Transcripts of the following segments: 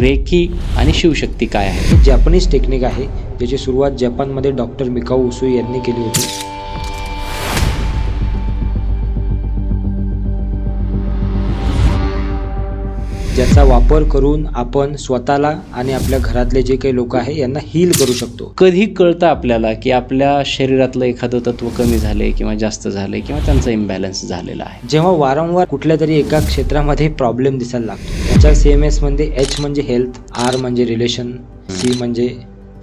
Recce आणि शिवशक्ती काय आहे? जॅपनीज टेक्निक आहे ज्याची सुरुवात जपानमध्ये डॉक्टर मिकाओ उसुई यांनी केली होती. ज्याचा वापर करून आपण स्वतःला आणि आपल्या घरातले जे काही लोक आहे यांना हील करू शकतो. कधी कळतं आपल्याला की आपल्या शरीरातलं एखादं तत्व कमी झालंय किंवा जास्त झालंय किंवा त्यांचा इम्बॅलन्स झालेला आहे? जेव्हा वारंवार कुठल्या तरी एका क्षेत्रामध्ये प्रॉब्लेम दिसायला लागतो. याच्या CMS मध्ये H म्हणजे हेल्थ, R म्हणजे रिलेशन, C म्हणजे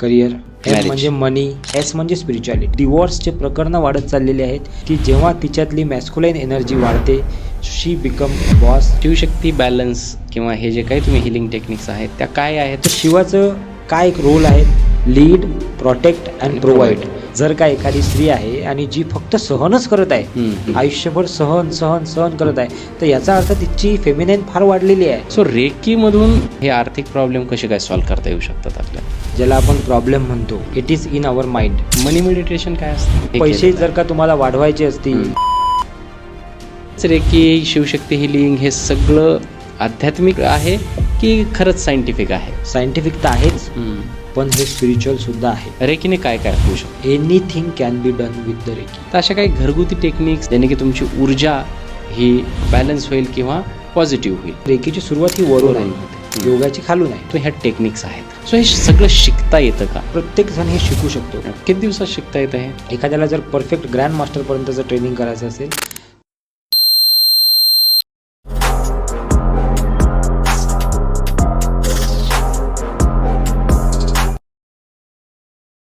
करिअर, M म्हणजे मनी, S म्हणजे स्पिरिच्युअलिटी. डिवोर्सचे प्रकरणं वाढत चाललेले आहेत की जेव्हा तिच्यातली मॅस्क्युलाइन एनर्जी वाढते, शी बिकम बॉस. शिवशक्ती बॅलन्स किंवा हे जे काही तुम्ही हिलिंग टेक्निक्स आहेत त्या काय आहेत? तर शिवाचं काय एक रोल आहे? Lead, protect and provide. जर का एखादी स्त्री आहे आणि जी फक्त सहनच करत आहे, आयुष्यभर सहन सहन सहन करत आहे, तर याचा अर्थ तिची फेमिनाईन फार वाढलेली आहे. सो रेकीमधून हे आर्थिक प्रॉब्लेम कसे काय सॉल्व्ह करता येऊ शकतात आपल्याला? ज्याला आपण प्रॉब्लेम म्हणतो, it is in our mind. Money meditation काय असतं? पैसे जर का तुम्हाला वाढवायचे असतील, रेकी, शिवशक्ती, हिलिंग हे सगळं आध्यात्मिक आहे की खरंच सायंटिफिक आहे? सायंटिफिक तर आहेच, पण हे स्पिरिच्युअल सुद्धा आहे. रेकीने काय काय होऊ शकतं? Anything can be done with the Reiki. तर अशा काही घरगुती टेक्निक्स ज्याने की तुमची ऊर्जा ही बॅलन्स होईल किंवा पॉझिटिव्ह होईल? रेकीची सुरुवात ही वरून आहे, योगाची खालून आहे. तो ह्या टेक्निक्स आहेत. सो हे सगळं शिकता येतं का? प्रत्येक जण हे शिकू शकतो. किती दिवसात शिकता येतं हे? एखाद्याला जर परफेक्ट ग्रँड मास्टर पर्यंतचं ट्रेनिंग करायचं असेल,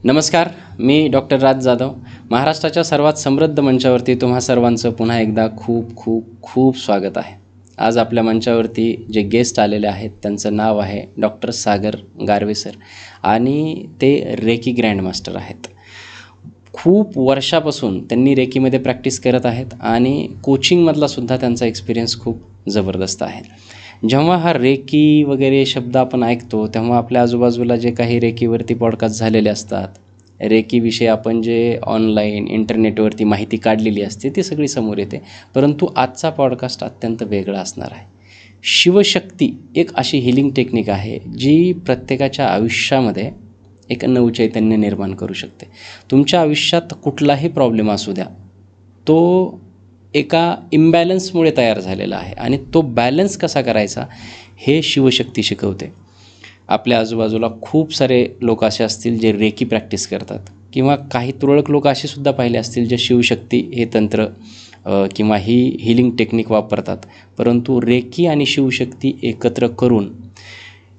नमस्कार, मी डॉक्टर राज जाधव. महाराष्ट्राच्या सर्वात समृद्ध मंचावरती तुम्हा सर्वांचं पुन्हा एकदा खूप खूप खूप स्वागत आहे. आज आपल्या मंचावरती जे गेस्ट आलेले आहेत त्यांचं नाव आहे डॉक्टर सागर गारवे सर आणि ते रेकी ग्रँड मास्टर आहेत. खूप वर्षापासून त्यांनी रेकीमध्ये प्रॅक्टिस करत आहेत आणि कोचिंगमधला सुद्धा त्यांचा एक्सपिरियन्स खूप जबरदस्त आहे. जेव्हा हा रेकी वगैरे शब्द आपण ऐकतो तेव्हा आपल्या आजूबाजूला जे काही रेकीवरती पॉडकास्ट झालेले असतात, रेकीविषयी आपण जे ऑनलाईन इंटरनेटवरती माहिती काढलेली असते ती सगळी समोर येते. परंतु आजचा पॉडकास्ट अत्यंत वेगळा असणार आहे. शिवशक्ती एक अशी हिलिंग टेक्निक आहे जी प्रत्येकाच्या आयुष्यामध्ये एक नवचैतन्य निर्माण करू शकते. तुमच्या आयुष्यात कुठलाही प्रॉब्लेम असू द्या, तो एका इम्बॅलन्समुळे तयार झालेला आहे आणि तो बॅलन्स कसा करायचा हे शिवशक्ती शिकवते. आपल्या आजूबाजूला खूप सारे लोक असे असतील जे रेकी प्रॅक्टिस करतात किंवा काही तुरळक लोक असे सुद्धा पाहिले असतील जे शिवशक्ती हे तंत्र किंवा ही हिलिंग टेक्निक वापरतात. परंतु रेकी आणि शिवशक्ती एकत्र करून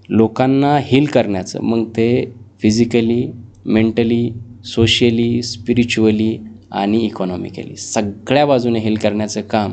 लोकांना हील करण्याचं, मग ते फिजिकली, मेंटली, सोशियली, स्पिरिच्युअली आणि इकॉनॉमिकली सगळ्या बाजूने हील करण्याचं काम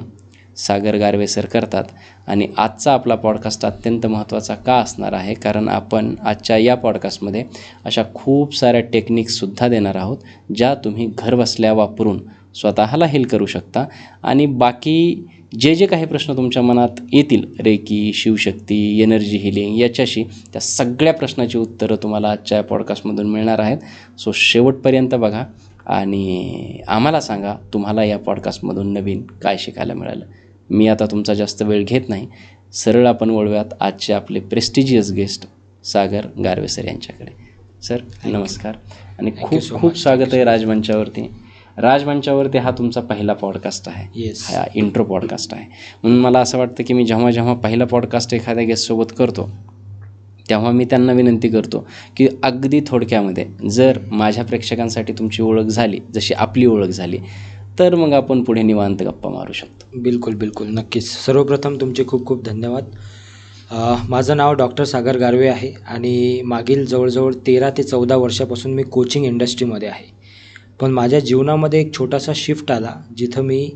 सागर गारवे सर करतात. आणि आजचा आपला पॉडकास्ट अत्यंत महत्त्वाचा का असणार आहे, कारण आपण आजच्या या पॉडकास्टमध्ये अशा खूप साऱ्या टेक्निक्ससुद्धा देणार आहोत ज्या तुम्ही घरबसल्या वापरून स्वतःला हील करू शकता. आणि बाकी जे जे काही प्रश्न तुमच्या मनात येतील रेकी, शिवशक्ती, एनर्जी हिलिंग याच्याशी, त्या सगळ्या प्रश्नाची उत्तरं तुम्हाला आजच्या पॉडकास्टमधून मिळणार आहेत. सो शेवटपर्यंत बघा आणि आम्हाला सांगा तुम्हाला या पॉडकास्टमधून नवीन काय शिकायला मिळालं. मी आता तुमचा जास्त वेळ घेत नाही, सरळ आपण वळूयात आजचे आपले प्रेस्टिजियस गेस्ट सागर गारवे सर यांच्याकडे. सर नमस्कार आणि खूप खूप स्वागत आहे राजमंचावरती. राजमंचावरती हा तुमचा पहिला पॉडकास्ट आहे. येस, हा इंट्रो पॉडकास्ट आहे. म्हणून मला असं वाटतं की मी जेव्हा जेव्हा पहिला पॉडकास्ट एखाद्या गेस्टसोबत करतो तेव्हा मी त्यांना विनंती करतो की अगदी थोडक्यामध्ये जर माझ्या प्रेक्षकांसाठी तुमची ओळख झाली, जशी आपली ओळख झाली, तर मग आपण पुढे निवांत गप्पा मारू शकतो. बिलकुल बिलकुल, नक्कीच. सर्वप्रथम तुमचे खूप खूप धन्यवाद. माझं नाव डॉक्टर सागर गारवे आहे आणि मागील जवळजवळ 13 ते 14 वर्षापासून मी कोचिंग इंडस्ट्रीमध्ये आहे. पण माझ्या जीवनामध्ये एक छोटासा शिफ्ट आला जिथं मी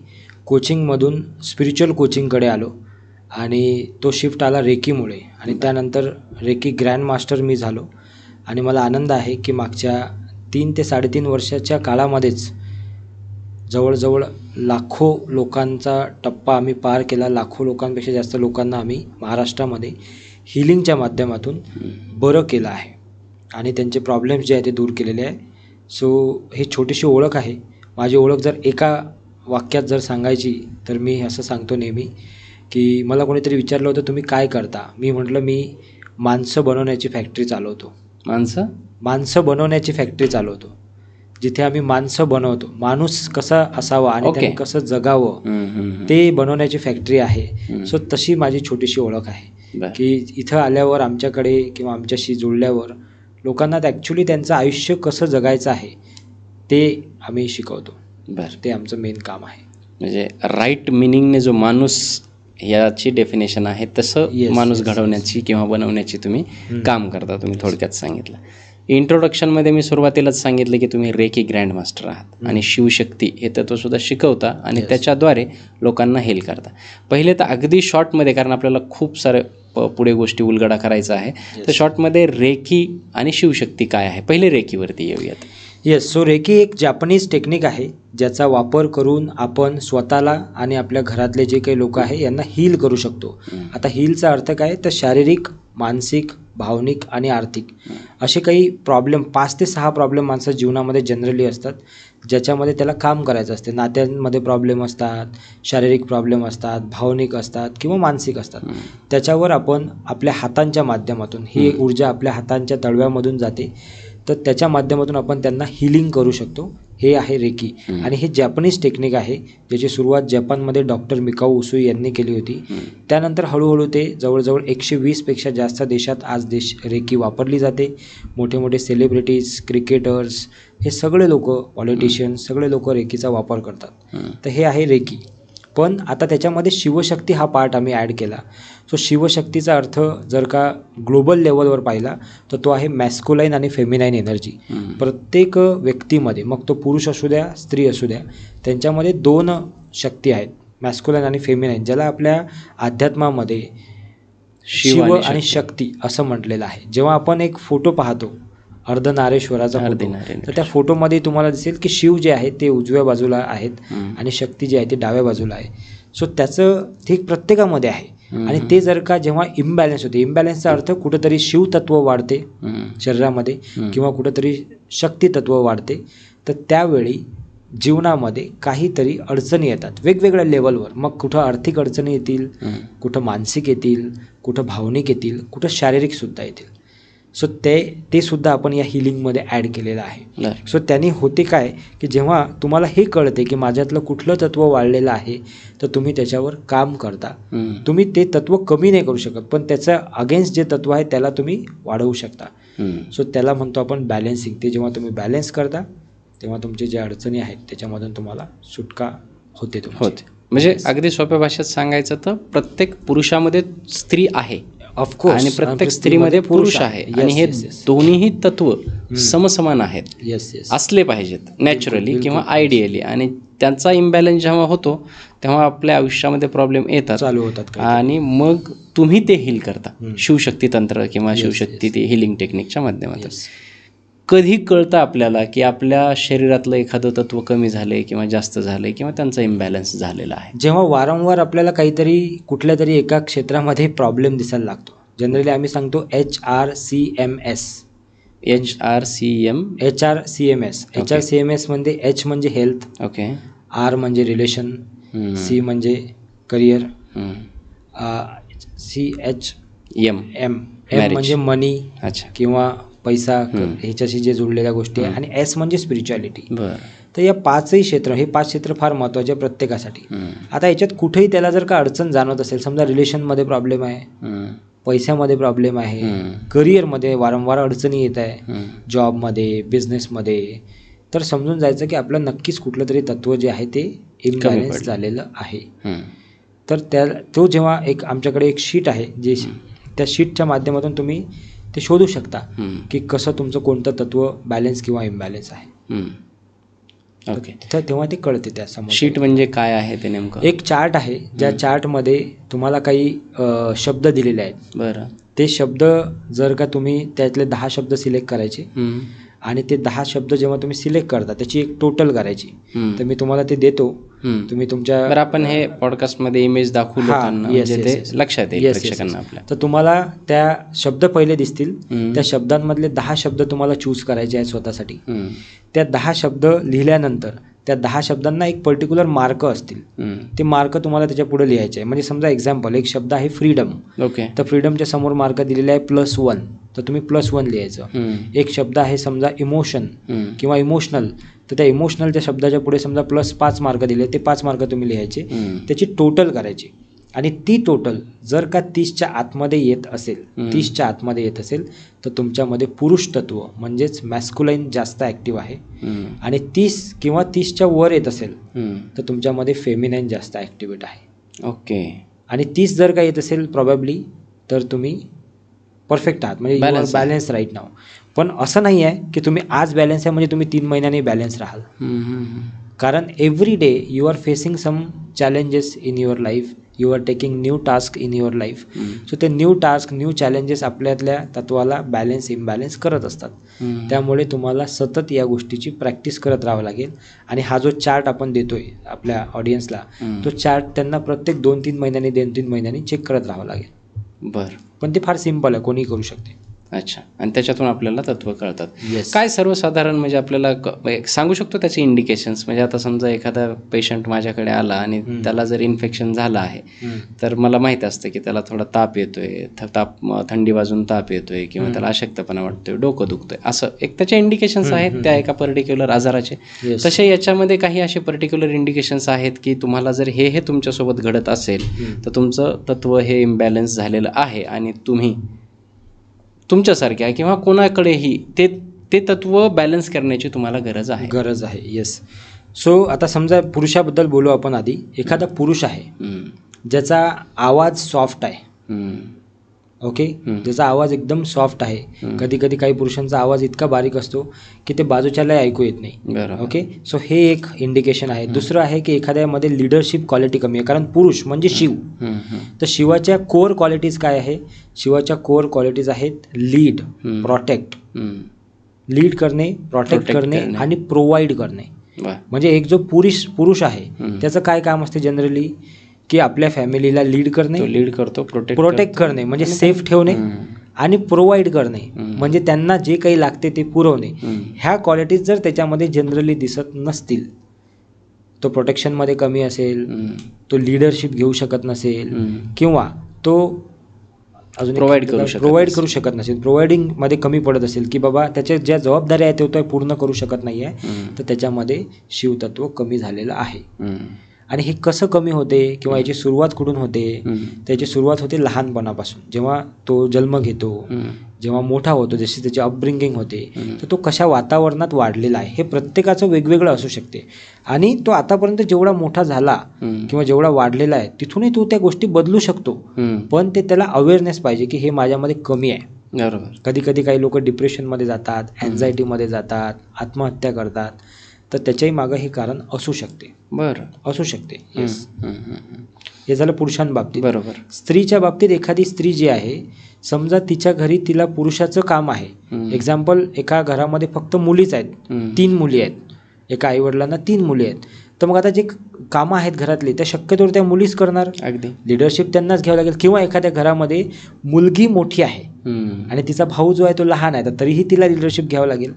कोचिंगमधून स्पिरिच्युअल कोचिंगकडे आलो आणि तो शिफ्ट आला रेकीमुळे आणि त्यानंतर रेकी ग्रँड मास्टर मी झालो. आणि मला आनंद आहे की मागच्या 3 ते 3.5 वर्षाच्या काळामध्येच जवळजवळ लाखो लोकांचा टप्पा आम्ही पार केला. लाखो लोकांपेक्षा जास्त लोकांना आम्ही महाराष्ट्रामध्ये हिलिंगच्या माध्यमातून बरं केलं आहे आणि त्यांचे प्रॉब्लेम्स जे आहे ते दूर केलेले आहे. सो ही छोटीशी ओळख आहे. माझी ओळख जर एका वाक्यात जर सांगायची तर मी असं सांगतो नेहमी की मला कोणीतरी विचारलं होतं तुम्ही काय करता. मी म्हटलं मी माणसं बनवण्याची फॅक्टरी चालवतो. माणसं बनवण्याची फॅक्टरी चालवतो, जिथे आम्ही माणसं बनवतो. माणूस कसा असावा आणि Okay. त्याने कसं जगावं ते बनवण्याची फॅक्टरी आहे. सो तशी माझी छोटीशी ओळख आहे बरं. की इथं आल्यावर आमच्याकडे किंवा आमच्याशी जुळल्यावर लोकांना ॲक्च्युली त्यांचं आयुष्य कसं जगायचं आहे ते आम्ही शिकवतो. बरं. ते आमचं मेन काम आहे. म्हणजे राईट मिनिंगने जो माणूस याची डेफिनेशन आहे तसं Yes, माणूस yes, घडवण्याची किंवा बनवण्याची तुम्ही काम करता. तुम्ही थोडक्यात सांगितलं. इंट्रोडक्शनमध्ये मी सुरुवातीलाच सांगितलं की तुम्ही रेकी ग्रँड मास्टर आहात आणि शिवशक्ती हे तत्वसुद्धा शिकवता आणि Yes. त्याच्याद्वारे लोकांना हेल करता. पहिले तर अगदी शॉर्टमध्ये, कारण आपल्याला खूप सारे पुढे गोष्टी उलगडा करायचा आहे, तर शॉर्टमध्ये रेकी आणि शिवशक्ती काय आहे, पहिले रेकीवरती येऊयात. येस. सो रेकी एक जापनीज टेक्निक आहे ज्याचा वापर करून आपण स्वतःला आणि आपल्या घरातले जे काही लोक आहे यांना हील करू शकतो. आता हीलचा अर्थ काय, तर शारीरिक, मानसिक, भावनिक आणि आर्थिक असे काही प्रॉब्लेम, 5 ते 6 प्रॉब्लेम माणसाच्या जीवनामध्ये जनरली असतात, ज्याच्यामध्ये त्याला काम करायचं असते. नात्यांमध्ये प्रॉब्लेम असतात, शारीरिक प्रॉब्लेम असतात, भावनिक असतात किंवा मानसिक असतात. त्याच्यावर आपण आपल्या हातांच्या माध्यमातून, ही ऊर्जा आपल्या हातांच्या तळव्यामधून जाते, तर त्याच्या माध्यमातून आपण त्यांना हिलिंग करू शकतो. हे आहे रेकी. आणि हे जॅपनीज टेक्निक आहे ज्याची सुरुवात जपानमध्ये डॉक्टर मिकाऊ उसुई यांनी केली होती. त्यानंतर हळूहळू ते जवळजवळ 120पेक्षा जास्त देशात आज रेकी वापरली जाते. मोठे मोठे सेलिब्रिटीज, क्रिकेटर्स, हे सगळे लोक, पॉलिटिशियन्स, सगळे लोक रेकीचा वापर करतात. तर हे आहे रेकी. पण आता त्याच्यामध्ये शिवशक्ती हा पार्ट आम्ही ॲड केला. सो शिवशक्तीचा अर्थ जर का ग्लोबल लेवलवर पाहिला तर तो आहे मॅस्कुलाईन आणि फेमिनाईन एनर्जी. प्रत्येक व्यक्तीमध्ये, मग तो पुरुष असू द्या, स्त्री असू द्या, त्यांच्यामध्ये 2 शक्ती आहेत, मॅस्कुलाईन आणि फेमिनाईन, ज्याला आपल्या अध्यात्मामध्ये शिव आणि शक्ती असं म्हटलेलं आहे. जेव्हा आपण एक फोटो पाहतो अर्धनारेश्वराचा फोटो, तर त्या फोटोमध्ये तुम्हाला दिसेल की शिव जे आहे ते उजव्या बाजूला आहेत आणि शक्ती जी आहे ती डाव्या बाजूला आहे. सो त्याचं ठीक प्रत्येकामध्ये आहे. आणि ते जर का जेव्हा इम्बॅलन्स होते, इम्बॅलन्सचा अर्थ कुठंतरी शिवतत्व वाढते शरीरामध्ये किंवा कुठंतरी शक्तितत्व वाढते, तर त्यावेळी जीवनामध्ये काहीतरी अडचणी येतात वेगवेगळ्या लेवलवर. मग कुठं आर्थिक अडचणी येतील, कुठं मानसिक येतील, कुठं भावनिक येतील, कुठं शारीरिकसुद्धा येतील. सो ते सुद्धा आपण या हिलिंगमध्ये ॲड केलेलं आहे. सो त्यांनी होते काय की जेव्हा तुम्हाला हे कळते की माझ्यातलं कुठलं तत्व वाढलेलं आहे, तर तुम्ही त्याच्यावर काम करता. तुम्ही ते तत्व कमी नाही करू शकत, पण त्याचं अगेन्स्ट जे तत्व आहे त्याला तुम्ही वाढवू शकता. सो त्याला म्हणतो आपण बॅलन्सिंग. ते जेव्हा तुम्ही बॅलन्स करता तेव्हा तुमचे जे अडचणी आहेत त्याच्यामधून तुम्हाला सुटका होते. म्हणजे अगदी सोप्या भाषेत सांगायचं तर प्रत्येक पुरुषामध्ये स्त्री आहे ऑफकोर्स, आणि प्रत्येक स्त्रीमध्ये पुरुष आहे. आणि हे दोन्हीही तत्व समसमान आहेत, असले पाहिजेत नॅचरली किंवा आयडियली. आणि त्यांचा इम्बॅलन्स जेव्हा होतो तेव्हा आपल्या आयुष्यामध्ये प्रॉब्लेम येतात, चालू होतात. आणि मग तुम्ही ते हील करता शिवशक्ती तंत्र किंवा शिवशक्ती ते हिलिंग टेक्निकच्या माध्यमातून. कधी कळतं आपल्याला की आपल्या शरीरातलं एखादं तत्व कमी झालंय किंवा जास्त झालंय किंवा त्यांचा इम्बॅलन्स झालेला आहे? जेव्हा वारंवार आपल्याला काहीतरी कुठल्या तरी एका क्षेत्रामध्ये प्रॉब्लेम दिसायला लागतो. जनरली आम्ही सांगतो HRCMS. HRCMS म्हणजे H म्हणजे हेल्थ, ओके, R म्हणजे रिलेशन, C म्हणजे करिअर, M म्हणजे मनी किंवा पैसा, ह्याच्याशी जे जुळलेल्या गोष्टी आहे, आणि S म्हणजे स्पिरिच्युअलिटी. तर या 5ही क्षेत्र, हे 5 क्षेत्र फार महत्त्वाचे आहे प्रत्येकासाठी. आता याच्यात कुठेही त्याला जर का अडचण जाणवत असेल, समजा रिलेशनमध्ये प्रॉब्लेम आहे, पैशामध्ये प्रॉब्लेम आहे, करिअरमध्ये वारंवार अडचणी येत आहे, जॉबमध्ये, बिझनेसमध्ये, तर समजून जायचं की आपलं नक्कीच कुठलं तरी तत्व जे आहे ते इम्बॅलन्स झालेलं आहे. तर तो जेव्हा आमच्याकडे एक शीट आहे, जे त्या शीटच्या माध्यमातून तुम्ही ते शोधू शकता की कसं तुमचं कोणतं तत्व बॅलन्स किंवा इम्बॅलन्स आहे. ओके, तर तेव्हा ते कळते. त्या समोर शीट म्हणजे काय आहे ते नेमकं? एक चार्ट आहे, ज्या चार्टमध्ये तुम्हाला काही शब्द दिलेले आहेत. बरं. ते शब्द जर का तुम्ही त्यातले 10 शब्द सिलेक्ट करायचे आणि ते 10 शब्द जेव्हा तुम्ही सिलेक्ट करता त्याची एक टोटल करायची. तर मी तुम्हाला ते देतो, तुम्ही तुमच्या, बरं, आपण हे पॉडकास्टमध्ये इमेज दाखवू लोकांना, म्हणजे ते लक्षात येईल प्रेक्षकांना आपल्या. तर तुम्हाला त्या शब्द पहिले दिसतील, त्या शब्दांमधले 10 शब्द तुम्हाला चूज करायचे आहेत स्वतःसाठी. त्या 10 शब्द लिहिल्यानंतर त्या 10 शब्दांना एक पर्टिक्युलर मार्क असतील. ते मार्क तुम्हाला त्याच्या पुढे लिहायचे आहे. म्हणजे समजा एक्झाम्पल एक शब्द आहे फ्रीडम, ओके. तर फ्रीडमच्या समोर मार्क दिलेला आहे +1, तर तुम्ही +1 लिहायचं. एक शब्द आहे समजा इमोशन किंवा इमोशनल, तर त्या इमोशनलच्या शब्दाच्या पुढे समजा +5 मार्क दिले, ते 5 मार्क तुम्ही लिहायचे. त्याची टोटल करायची आणि ती टोटल जर का 30च्या आतमध्ये येत असेल, 30च्या आतमध्ये येत असेल तर तुमच्यामध्ये पुरुष तत्व म्हणजेच मॅस्क्युलाईन जास्त ॲक्टिव्ह आहे. आणि 30 किंवा 30च्या वर येत असेल तर तुमच्यामध्ये फेमिनाईन जास्त ॲक्टिवेट आहे. ओके. आणि 30 जर का येत असेल प्रॉबॅबली तर तुम्ही परफेक्ट आहात, म्हणजे यू आर बॅलन्स राईट नाव. पण असं नाही आहे की तुम्ही आज बॅलन्स आहे म्हणजे तुम्ही 3 महिन्यांनी बॅलन्स राहाल. कारण every day you are facing some challenges in your life, you are taking new task in your life. So ते न्यू टास्क, न्यू चॅलेंजेस आपल्यातल्या तत्वाला बॅलन्स इम्बॅलन्स करत असतात. त्यामुळे तुम्हाला सतत या गोष्टीची प्रॅक्टिस करत राहावं लागेल. आणि हा जो चार्ट आपण देतोय आपल्या ऑडियन्सला, तो चार्ट त्यांना प्रत्येक 2-3 महिन्यांनी 2-3 महिन्यांनी चेक करत राहावं लागेल. बरं. पण ते फार सिम्पल आहे, कोणी करू शकते. अच्छा. आणि त्याच्यातून आपल्याला तत्व कळतात. Yes. काय सर्वसाधारण म्हणजे आपल्याला एक सांगू शकतो त्याचे इंडिकेशन्स? म्हणजे आता समजा एखादा पेशंट माझ्याकडे आला आणि त्याला जर इन्फेक्शन झालं आहे तर मला माहीत असतं की त्याला थोडा ताप येतोय, थंडी वाजून ताप येतोय किंवा त्याला अशक्तपणा वाटतोय, डोकं दुखतोय, असं एक त्याचे इंडिकेशन्स आहेत त्या एका पर्टिक्युलर आजाराचे. तसे याच्यामध्ये काही असे पर्टिक्युलर इंडिकेशन्स आहेत की तुम्हाला जर हे तुमच्यासोबत घडत असेल तर तुमचं तत्व हे इम्बॅलन्स झालेलं आहे आणि तुम्ही तुमच्यासारख्या किंवा कोणाकडेही ते तत्व बॅलन्स करण्याची तुम्हाला गरज आहे. येस. सो आता समजा पुरुषाबद्दल बोलू आपण आधी. एखादा पुरुष आहे ज्याचा आवाज सॉफ्ट आहे, ओके, ज्याचा आवाज एकदम सॉफ्ट आहे. कधी कधी काही पुरुषांचा आवाज इतका बारीक असतो की ते बाजूच्याला ऐकू येत नाही. ओके. सो हे एक इंडिकेशन आहे. दुसरं आहे की एखाद्यामध्ये लिडरशिप क्वालिटी कमी आहे, कारण पुरुष म्हणजे शिव. तर शिवाच्या कोर क्वालिटीज काय आहे? शिवाच्या कोर क्वालिटीज आहेत लीड, प्रोटेक्ट, लीड करणे, प्रोटेक्ट करणे आणि प्रोव्हाइड करणे. म्हणजे एक जो पुरुष आहे त्याचं काय काम असते जनरली? की आपल्या फॅमिलीला लीड करणे, लीड करतो, प्रोटेक्ट करणे म्हणजे सेफ ठेवणे, आणि प्रोव्हाइड करणे म्हणजे त्यांना जे काही लागते ते पुरवणे. ह्या क्वालिटीज जर त्याच्यामध्ये जनरली दिसत नसतील, तो प्रोटेक्शनमध्ये कमी असेल, तो लिडरशिप घेऊ शकत नसेल, किंवा तो अजून प्रोव्हाइड करू शकत नसेल, प्रोव्हाइडिंगमध्ये कमी पडत असेल, की बाबा त्याच्या ज्या जबाबदाऱ्या आहेत तो पूर्ण करू शकत नाही आहे, तर त्याच्यामध्ये शिवतत्व कमी झालेलं आहे. आणि हे कसं कमी होते किंवा याची सुरुवात कुठून होते? त्याची सुरुवात होते लहानपणापासून. जेव्हा तो जन्म घेतो, जेव्हा मोठा होतो, जशी त्याची अपब्रिंगिंग होते, तर तो कशा वातावरणात वाढलेला आहे हे प्रत्येकाचं वेगवेगळं असू शकते. आणि तो आतापर्यंत जेवढा मोठा झाला किंवा जेवढा वाढलेला आहे तिथूनही तो त्या गोष्टी बदलू शकतो. पण ते त्याला अवेअरनेस पाहिजे की हे माझ्यामध्ये कमी आहे. बरोबर. कधी कधी काही लोक डिप्रेशनमध्ये जातात, अँझायटीमध्ये जातात, आत्महत्या करतात, तर त्याच्याही मागं हे कारण असू शकते. बरं, असू शकते. येस. हे झालं पुरुषांबाबतीत. बरोबर. स्त्रीच्या बाबतीत एखादी स्त्री जी आहे, समजा तिच्या घरी तिला पुरुषाचं काम आहे. एक्झाम्पल, एका घरामध्ये फक्त मुलीच आहेत, 3 मुली आहेत, एका आईवडिलांना 3 मुली आहेत. तर मग आता जे कामं आहेत घरातली त्या शक्यतोवर त्या मुलीच करणार. अगदी लिडरशिप त्यांनाच घ्यावं लागेल. किंवा एखाद्या घरामध्ये मुलगी मोठी आहे आणि तिचा भाऊ जो आहे तो लहान आहे, तर तरीही तिला लिडरशिप घ्यावं लागेल.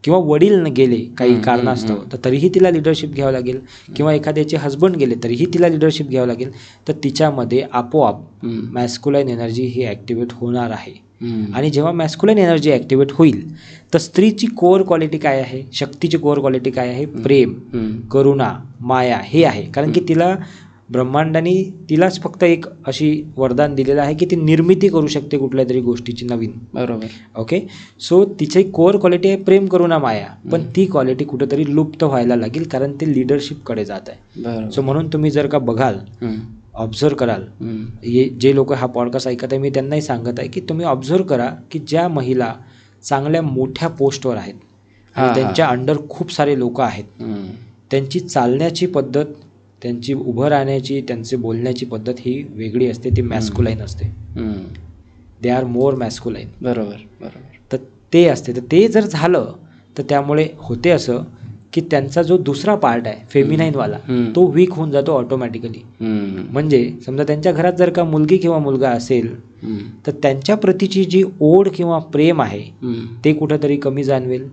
किंवा वडील गेले काही कारणास्तव तर तरीही तिला लिडरशिप घ्यावं लागेल. किंवा एखाद्याचे हजबंड गेले तरीही तिला लिडरशिप घ्यावं लागेल. तर तिच्यामध्ये आपोआप मॅस्क्युलाईन एनर्जी ही ॲक्टिवेट होणार आहे. आणि जेव्हा मॅस्क्युलाईन एनर्जी ॲक्टिवेट होईल तर स्त्रीची कोर क्वालिटी काय आहे? शक्तीची कोर क्वालिटी काय आहे? प्रेम, करुणा, माया हे आहे. कारण की तिला ब्रह्मांडाने तिलाच फक्त एक अशी वरदान दिलेलं आहे की ती निर्मिती करू शकते कुठल्या तरी गोष्टीची नवीन. बरोबर. ओके. सो तिची कोर क्वालिटी आहे प्रेम, करुणा, माया. पण ती क्वालिटी कुठेतरी लुप्त व्हायला लागेल कारण ते लिडरशिपकडे जात आहे. सो म्हणून तुम्ही जर का बघाल, ऑब्झर्व कराल, जे लोक हा पॉडकास्ट ऐकत आहे मी त्यांनाही सांगत आहे की तुम्ही ऑब्झर्व करा की ज्या महिला चांगल्या मोठ्या पोस्टवर आहेत आणि त्यांच्या अंडर खूप सारे लोक आहेत, त्यांची चालण्याची पद्धत, त्यांची उभं राहण्याची, त्यांचे बोलण्याची पद्धत ही वेगळी असते. ती मॅस्क्युलाईन असते. They are more masculine. बरोबर. बरोबर. तर ते असते. तर ते जर झालं तर त्यामुळे होते असं की त्यांचा जो दुसरा पार्ट आहे फेमिनाईनवाला तो वीक होऊन जातो ऑटोमॅटिकली. म्हणजे समजा त्यांच्या घरात जर का मुलगी किंवा मुलगा असेल तर त्यांच्या प्रतीची जी ओढ किंवा प्रेम आहे ते कुठंतरी कमी जाणवेल.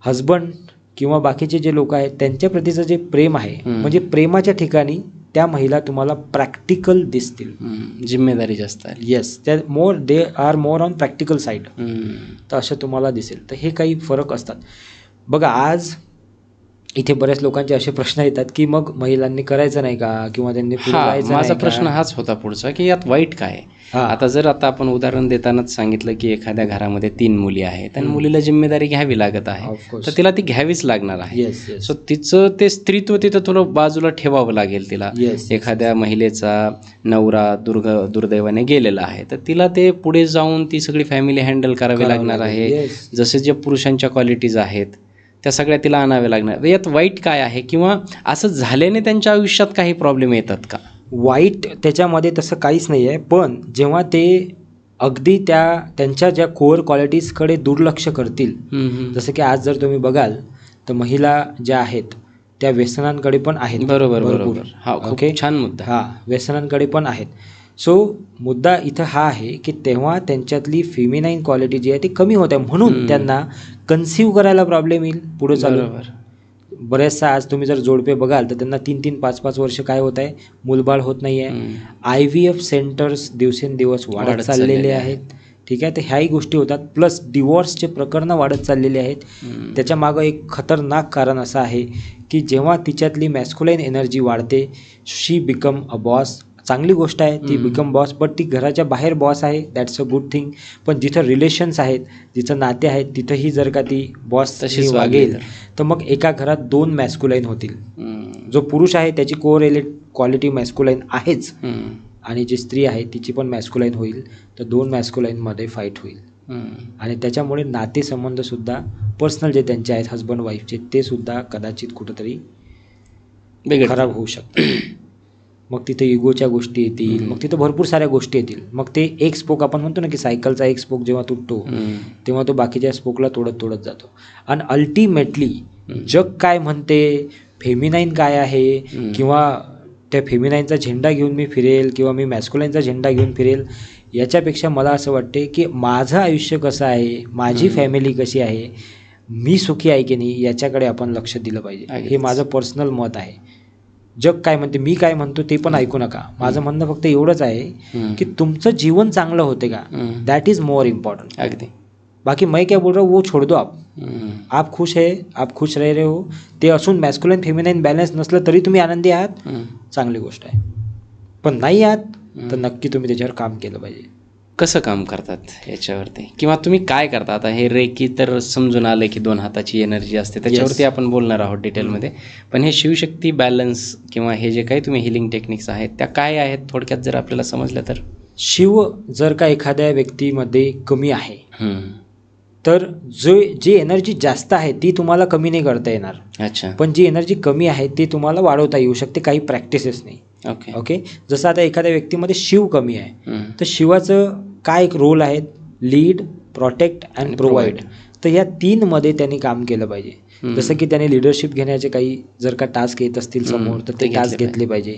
हजबंड किंवा बाकीचे जे लोक आहेत त्यांच्या प्रतीचं जे प्रेम आहे, म्हणजे प्रेमाच्या ठिकाणी त्या महिला तुम्हाला प्रॅक्टिकल दिसतील. जिम्मेदारी जास्त आहे. येस, त्या दे are more on practical side. तर असं तुम्हाला दिसेल. तर हे काही फरक असतात. बघा, आज इथे बऱ्याच लोकांचे असे प्रश्न येतात की मग महिलांनी करायचं नाही का, किंवा त्यांनी पुढे जायचं माझा नाही का? प्रश्न हाच होता पुढचा, की यात वाईट काय आहे? आता आपण उदाहरण देतानाच सांगितलं की एखाद्या घरामध्ये 3 मुली आहेत आणि मुलीला जिम्मेदारी घ्यावी लागत आहे, Of course. तर तिला ती घ्यावीच लागणार आहे. येस येस सो तिचं ते स्त्रीत्व तिथं थोडं बाजूला ठेवावं लागेल तिला. येस एखाद्या महिलेचा नवरा दुर्दैवाने गेलेला आहे, तर तिला ते पुढे जाऊन ती सगळी फॅमिली हँडल करावी लागणार आहे. येस. जसे जे पुरुषांच्या क्वालिटीज आहेत त्या सगळ्या तिला आणाव्या लागणार. तर यात वाईट काय आहे, किंवा असं झाल्याने त्यांच्या आयुष्यात काही प्रॉब्लेम येतात का? वाईट त्याच्यामध्ये तसं काहीच नाही आहे. पण जेव्हा ते अगदी त्यांच्या ज्या कोअर क्वालिटीजकडे दुर्लक्ष करतील, जसं की आज जर तुम्ही बघाल तर महिला ज्या आहेत त्या व्यसनांकडे पण आहेत. बरोबर भरपूर. बरोबर. हा, खूप ओके. छान मुद्दा. हां, व्यसनांकडे पण आहेत. सो मुद्दा इथं हा आहे की तेव्हा त्यांच्यातली फेमिनाईन क्वालिटी जी आहे ती कमी होते, म्हणून त्यांना कन्सिव्ह करायला प्रॉब्लेम येईल पुढे चालून. बरोबर. बऱ्याचसा आज तुम्ही जर जोडपे बघाल तर त्यांना 3-3, 5-5 वर्ष काय होत आहे, मूलबाळ होत नाही आहे. IVF सेंटर्स दिवसेंदिवस वाढत चाललेले आहेत. ठीक आहे. तर ह्याही गोष्टी होतात. प्लस डिवॉर्सचे प्रकरणं वाढत चाललेले आहेत. त्याच्या मागं एक खतरनाक कारण असं आहे की जेव्हा तिच्यातली मॅस्क्युलाईन एनर्जी वाढते, शी बिकम अ बॉस. चांगली गोष्ट आहे, ती बिकम बॉस, बट ती घराच्या बाहेर बॉस आहे, दॅट्स अ गुड थिंग. पण जिथं रिलेशन्स आहेत, जिथं नाते आहेत, तिथंही जर का ती बॉस तशीच वागेल तर मग एका घरात 2 मॅस्क्युलाईन होतील. जो पुरुष आहे त्याची कोअर क्वालिटी मॅस्क्युलाईन आहेच, आणि जी स्त्री आहे तिची पण मॅस्क्युलाईन होईल. तर 2 मॅस्क्युलाईनमध्ये फाईट होईल. आणि त्याच्यामुळे नातेसंबंधसुद्धा पर्सनल जे त्यांचे आहेत हजबंड वाईफचे, ते सुद्धा कदाचित कुठंतरी खराब होऊ शकतात. मग तिथे इगोच्या गोष्टी येतील, मग तिथं भरपूर साऱ्या गोष्टी येतील. मग ते एक स्पोक, आपण म्हणतो ना की सायकलचा एक स्पोक जेव्हा तुटतो तेव्हा तो बाकीच्या स्पोकला तोडत जातो. आणि अल्टिमेटली जग काय म्हणते, फेमिनाईन काय आहे, किंवा त्या फेमिनाईनचा झेंडा घेऊन मी फिरेल किंवा मी मॅस्क्युलाईनचा झेंडा घेऊन फिरेल, याच्यापेक्षा मला असं वाटते की माझं आयुष्य कसं आहे, माझी फॅमिली कशी आहे, मी सुखी आहे की नाही, याच्याकडे आपण लक्ष दिलं पाहिजे. हे माझं पर्सनल मत आहे. जग काय म्हणते, मी काय म्हणतो ते पण ऐकू नका. माझं म्हणणं फक्त एवढंच आहे की तुमचं जीवन चांगलं होते का, दॅट इज मोर इम्पॉर्टंट. अगदी. बाकी मैं क्या बोल रहा हूँ वो छोड़ दो. आप खुश है, आप खुश रह रहे हो, ते असून मॅस्क्युलाईन फेमिनाईन बॅलन्स नसलं तरी तुम्ही आनंदी आहात, चांगली गोष्ट आहे. पण नाही आहात तर नक्की तुम्ही त्याच्यावर काम केलं पाहिजे. कसं काम करतात याच्यावरती, किंवा तुम्ही काय करता? आता हे रेकी तर समजून आलं की 2 हाताची एनर्जी असते, त्याच्यावरती आपण बोलणार आहोत डिटेलमध्ये. पण हे शिवशक्ती बॅलन्स किंवा हे जे काही तुम्ही हिलिंग टेक्निक्स आहेत त्या काय आहेत, थोडक्यात जर आपल्याला समजलं तर? शिव जर का एखाद्या व्यक्तीमध्ये कमी आहे तर जी एनर्जी जास्त आहे ती तुम्हाला कमी नाही करता येणार. अच्छा. पण जी एनर्जी कमी आहे ती तुम्हाला वाढवता येऊ शकते, काही प्रॅक्टिसेस नाही. ओके. जसं आता एखाद्या व्यक्तीमध्ये शिव कमी आहे तर शिवाचं काय एक रोल आहेत, लीड, प्रोटेक्ट अँड प्रोव्हाइड. तर या 3 मध्ये त्यांनी काम केलं पाहिजे. जसं की त्याने लिडरशिप घेण्याचे काही जर का टास्क येत असतील समोर तर ते टास्क घेतले पाहिजे.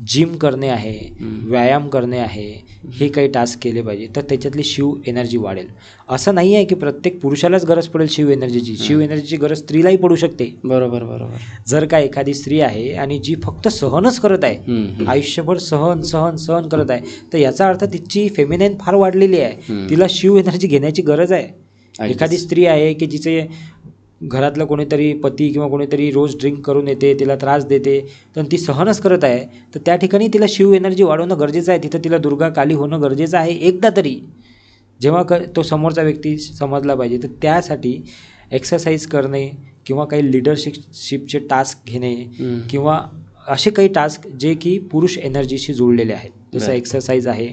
जिम करणे आहे, व्यायाम करणे आहे, हे काही टास्क केले पाहिजे. तर त्याच्यातली शिव एनर्जी वाढेल. असं नाही आहे की प्रत्येक पुरुषालाच गरज पडेल शिव एनर्जीची. शिव एनर्जीची गरज स्त्रीलाही पडू शकते. बरोबर बरोबर. जर का एखादी स्त्री आहे आणि जी फक्त सहनच करत आहे, आयुष्यभर सहन सहन सहन करत आहे, तर याचा अर्थ तिची फेमिनाईन फार वाढलेली आहे, तिला शिव एनर्जी घेण्याची गरज आहे. एखादी स्त्री आहे की जिचे घरातलं कोणीतरी पती किंवा कोणीतरी रोज ड्रिंक करून येते, तिला त्रास देते, तर ती सहनच करत आहे, तर त्या ठिकाणी तिला शिव एनर्जी वाढवणं गरजेचं आहे. तिथं तिला दुर्गा काली होणं गरजेचं आहे एकदा तरी, जेव्हा तो समोरचा व्यक्ती समजला पाहिजे. तर त्यासाठी एक्सरसाइज करणे किंवा काही लिडरशिपचे टास्क घेणे किंवा असे काही टास्क जे की पुरुष एनर्जीशी जोडलेले आहेत. जसं एक्सरसाइज आहे,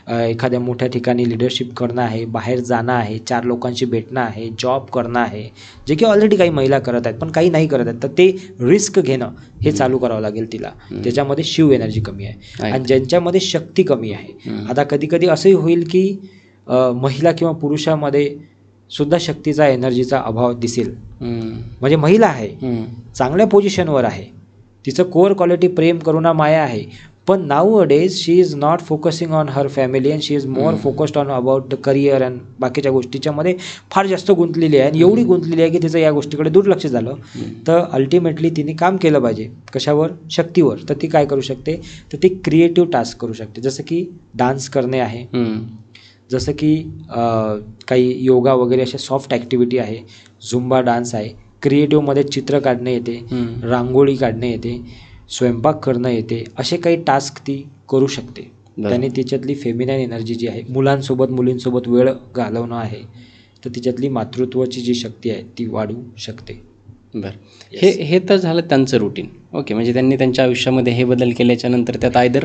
एखाद्या मोठ्या ठिकाणी लिडरशिप करणं आहे, बाहेर जाणं आहे, 4 लोकांशी भेटणं आहे, जॉब करणं आहे, जे की ऑलरेडी काही महिला करत आहेत पण काही नाही करत आहेत, तर ते रिस्क घेणं हे चालू करावं लागेल तिला. त्याच्यामध्ये शिव एनर्जी कमी आहे. आणि ज्यांच्यामध्ये शक्ती कमी आहे, आता कधी कधी असंही होईल की महिला किंवा पुरुषामध्ये सुद्धा शक्तीचा एनर्जीचा अभाव दिसेल. म्हणजे महिला आहे, चांगल्या पोझिशनवर आहे, तिचं कोअर क्वालिटी प्रेम करुणा माया आहे, पण now days she is not focusing on her family and she is more focused on about the career and बाकीच्या गोष्टीच्या मध्ये फार जास्त गुंतलेली आहे आणि एवढी गुंतलेली आहे की तिचं या गोष्टीकडे दुर्लक्ष झालं. तर अल्टिमेटली तिने काम केलं पाहिजे कशावर, शक्तीवर. तर ती काय करू शकते, तर ती क्रिएटिव्ह टास्क करू शकते, जसं की डान्स करणे आहे, जसं की काही योगा वगैरे अशा सॉफ्ट ॲक्टिव्हिटी आहे, झुंबा डान्स आहे, क्रिएटिव्हमध्ये चित्र काढणे येते, रांगोळी काढणे येते, स्वयंपाक करणं येते, असे काही टास्क ती करू शकते. त्याने तिच्यातली फेमिनाईन एनर्जी जी आहे, मुलांसोबत मुलींसोबत वेळ घालवणं आहे, तर तिच्यातली मातृत्वाची जी शक्ती आहे ती वाढू शकते. बरं, हे तर झालं त्यांचं रुटीन. ओके, म्हणजे त्यांनी त्यांच्या आयुष्यामध्ये हे बदल केल्याच्या नंतर त्यात आयदर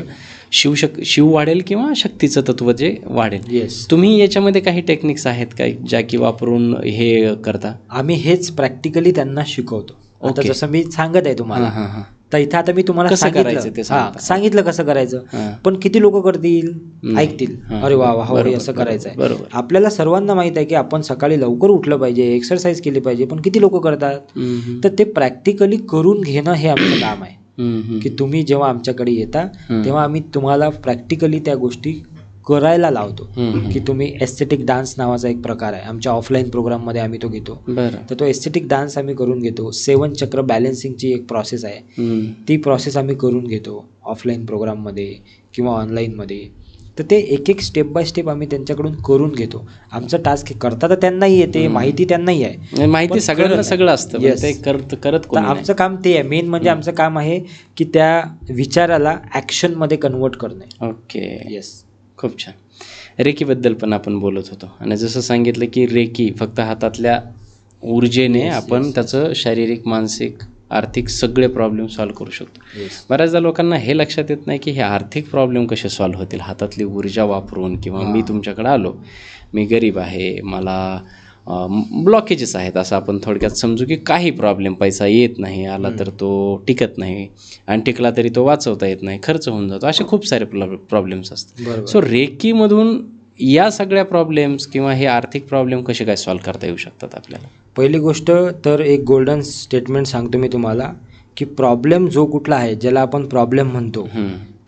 शिव वाढेल किंवा शक्तीचं तत्व जे वाढेल. येस. तुम्ही याच्यामध्ये काही टेक्निक्स आहेत का ज्या की वापरून हे करता? आम्ही हेच प्रॅक्टिकली त्यांना शिकवतो. आता Okay. जसं मी सांगत आहे तुम्हाला, तर इथं आता मी तुम्हाला कसं करायचं ते सांगता. सांगितलं कसं करायचं, पण किती लोक करतील, ऐकतील, अरे वा वा, हो, हे असं करायचं आहे. बरोबर. आपल्याला सर्वांना माहित आहे की आपण सकाळी लवकर उठलं पाहिजे, एक्सरसाइज केली पाहिजे, पण किती लोक करतात. तर ते प्रॅक्टिकली करून घेणं हे आमचं काम आहे. की तुम्ही जेव्हा आमच्याकडे येता तेव्हा आम्ही तुम्हाला प्रॅक्टिकली त्या गोष्टी करायला लावतो. की तुम्ही एस्थेटिक डान्स नावाचा एक प्रकार आहे, आमच्या ऑफलाईन प्रोग्राममध्ये आम्ही तो घेतो. तर तो एस्थेटिक डान्स आम्ही करून घेतो. 7 चक्र बॅलन्सिंगची एक प्रोसेस आहे, ती प्रोसेस आम्ही करून घेतो ऑफलाईन प्रोग्राममध्ये किंवा ऑनलाईनमध्ये. तर ते एक एक स्टेप बाय स्टेप आम्ही त्यांच्याकडून करून घेतो. आमचं टास्क करता तर त्यांनाही येते, माहिती त्यांनाही आहे, माहिती सगळ्यांना सगळं असतं, Yes. ते करत तर आमचं काम ते आहे. मेन म्हणजे आमचं काम आहे की त्या विचाराला ॲक्शनमध्ये कन्वर्ट करणे. Okay, yes. खूप छान. रेकीबद्दल पण आपण बोलत होतो आणि जसं सांगितलं की रेकी फक्त हातातल्या ऊर्जेने आपण त्याचं शारीरिक, मानसिक, आर्थिक सगळे प्रॉब्लेम सॉल्व्ह करू शकतो. बऱ्याचदा लोकांना हे लक्षात येत नाही की हे आर्थिक प्रॉब्लेम कसे सॉल्व्ह होतील हातातली ऊर्जा वापरून. किंवा मी तुमच्याकडे आलो, मी गरीब आहे, मला ब्लॉकेजेस आहेत असं आपण थोडक्यात समजू, की काही प्रॉब्लेम, पैसा येत नाही, आला तर तो टिकत नाही, आणि टिकला तरी तो वाचवता येत नाही, खर्च होऊन जातो, असे खूप सारे प्रॉब्लेम्स असतात. सो रेकीमधून या सगळ्या प्रॉब्लेम्स किंवा हे आर्थिक प्रॉब्लेम कसे काय सॉल्व्ह करता येऊ शकतात आपल्याला? पहिली गोष्ट तर एक गोल्डन स्टेटमेंट सांगतो मी तुम्हाला, की प्रॉब्लेम जो कुठला आहे, ज्याला आपण प्रॉब्लेम म्हणतो,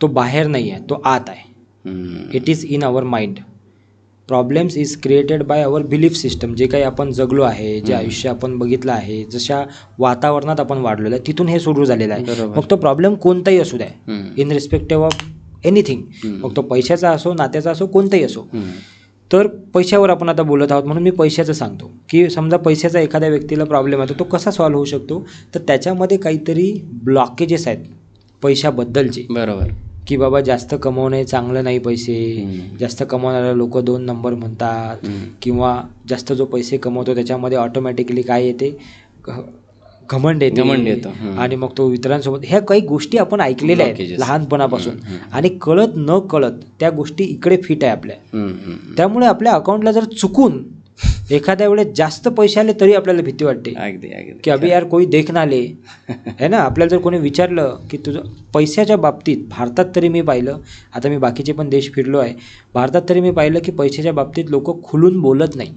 तो बाहेर नाही आहे, तो आत आहे. It is in our mind. Problems is created by our belief system. जे काही आपण जगलो आहे, जे आयुष्य आपण बघितलं आहे, जशा वातावरणात आपण वाढलेलो आहे, तिथून हे सुरू झालेलं आहे. मग तो प्रॉब्लेम कोणताही असू द्या, इन रिस्पेक्टिव्ह ऑफ एनिथिंग, मग तो पैशाचा असो, नात्याचा असो, कोणताही असो. तर पैशावर आपण आता बोलत आहोत म्हणून मी पैशाचं सांगतो, की समजा पैशाचा एखाद्या व्यक्तीला प्रॉब्लेम आहे, तो कसा सॉल्व्ह होऊ शकतो, तर त्याच्यामध्ये काहीतरी ब्लॉकेजेस आहेत पैशाबद्दलचे. बरोबर. की बाबा जास्त कमवणे चांगलं नाही, पैसे जास्त कमवणारे लोक 2 नंबर म्हणतात, किंवा जास्त जो पैसे कमवतो त्याच्यामध्ये ऑटोमॅटिकली काय येते, घमंड येतो, आणि मग तो इतरांसोबत, ह्या काही गोष्टी आपण ऐकलेल्या आहेत लहानपणापासून, आणि कळत न कळत त्या गोष्टी इकडे फिट आहे आपल्या. त्यामुळे आपल्या अकाउंटला जर चुकून एखाद्या वेळेस जास्त पैसे आले तरी आपल्याला भीती वाटते, की अभि यार कोई देख ना ले, है ना. आपल्याला जर कोणी विचारलं की तुझं पैशाच्या बाबतीत, भारतात तरी मी पाहिलं, आता मी बाकीचे पण देश फिरलो आहे, भारतात तरी मी पाहिलं की पैशाच्या बाबतीत लोक खुलून बोलत नाही.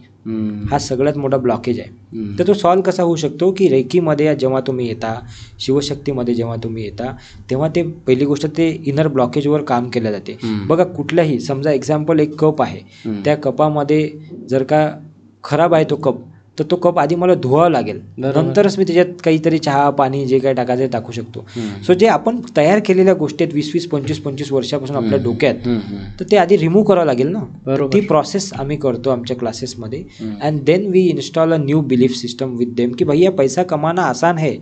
हा सगळ्यात मोठा ब्लॉकेज आहे. तर तो सॉल्व्ह कसा होऊ शकतो, की रेकीमध्ये जेव्हा तुम्ही येता, शिवशक्तीमध्ये जेव्हा तुम्ही येता, तेव्हा ते पहिली गोष्ट ते इनर ब्लॉकेजवर काम केलं जाते. बघा, कुठल्याही समजा एक्झाम्पल एक कप आहे, त्या कपामध्ये जर का खराब आहे तो कप, तर तो कप आधी मला धुवावा लागेल, नंतरच मी त्याच्यात काहीतरी चहा, पाणी जे काही टाकायचं टाकू शकतो. सो जे आपण तयार केलेल्या गोष्टी आहेत 20-20, 25-25 वर्षापासून आपल्या डोक्यात, तर ते आधी रिमूव्ह करावं लागेल ना. ती प्रोसेस आम्ही करतो आमच्या क्लासेसमध्ये. And then we install a new belief system with them, की भैया पैसा कमाना आसान है,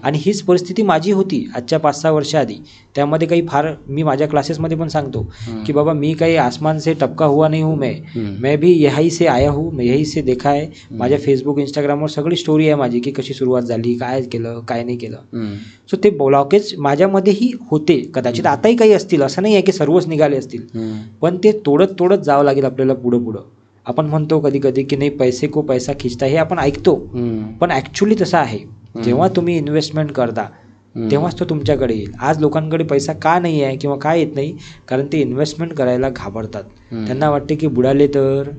आणि हीच परिस्थिती माझी होती आजच्या 5-6 वर्षा आधी. त्यामध्ये काही फार, मी माझ्या क्लासेसमध्ये पण सांगतो की बाबा मी काही आसमान से टपका हुआ नहीं हूँ, मैं भी यही से आया हूँ, मैं यही से देखा है. माझ्या फेसबुक, इंस्टाग्रामवर सगळी स्टोरी आहे माझी, की कशी सुरुवात झाली, काय केलं, काय नाही केलं. सो ते ब्लॉकेज माझ्यामध्येही होते, कदाचित आताही काही असतील, असं नाही आहे की सर्वच निघाले असतील, पण ते तोडत जावं लागेल आपल्याला पुढं. आपण म्हणतो कधी कधी की नाही, पैसे को पैसा खिचता, हे आपण ऐकतो, पण ॲक्च्युली तसं आहे. जेव्हा तुम्ही इन्व्हेस्टमेंट करता तेव्हाच तो तुमच्याकडे येईल. आज लोकांकडे पैसा का नाही आहे किंवा का येत नाही, कारण ते इन्व्हेस्टमेंट करायला घाबरतात. त्यांना वाटते की बुडाले तर,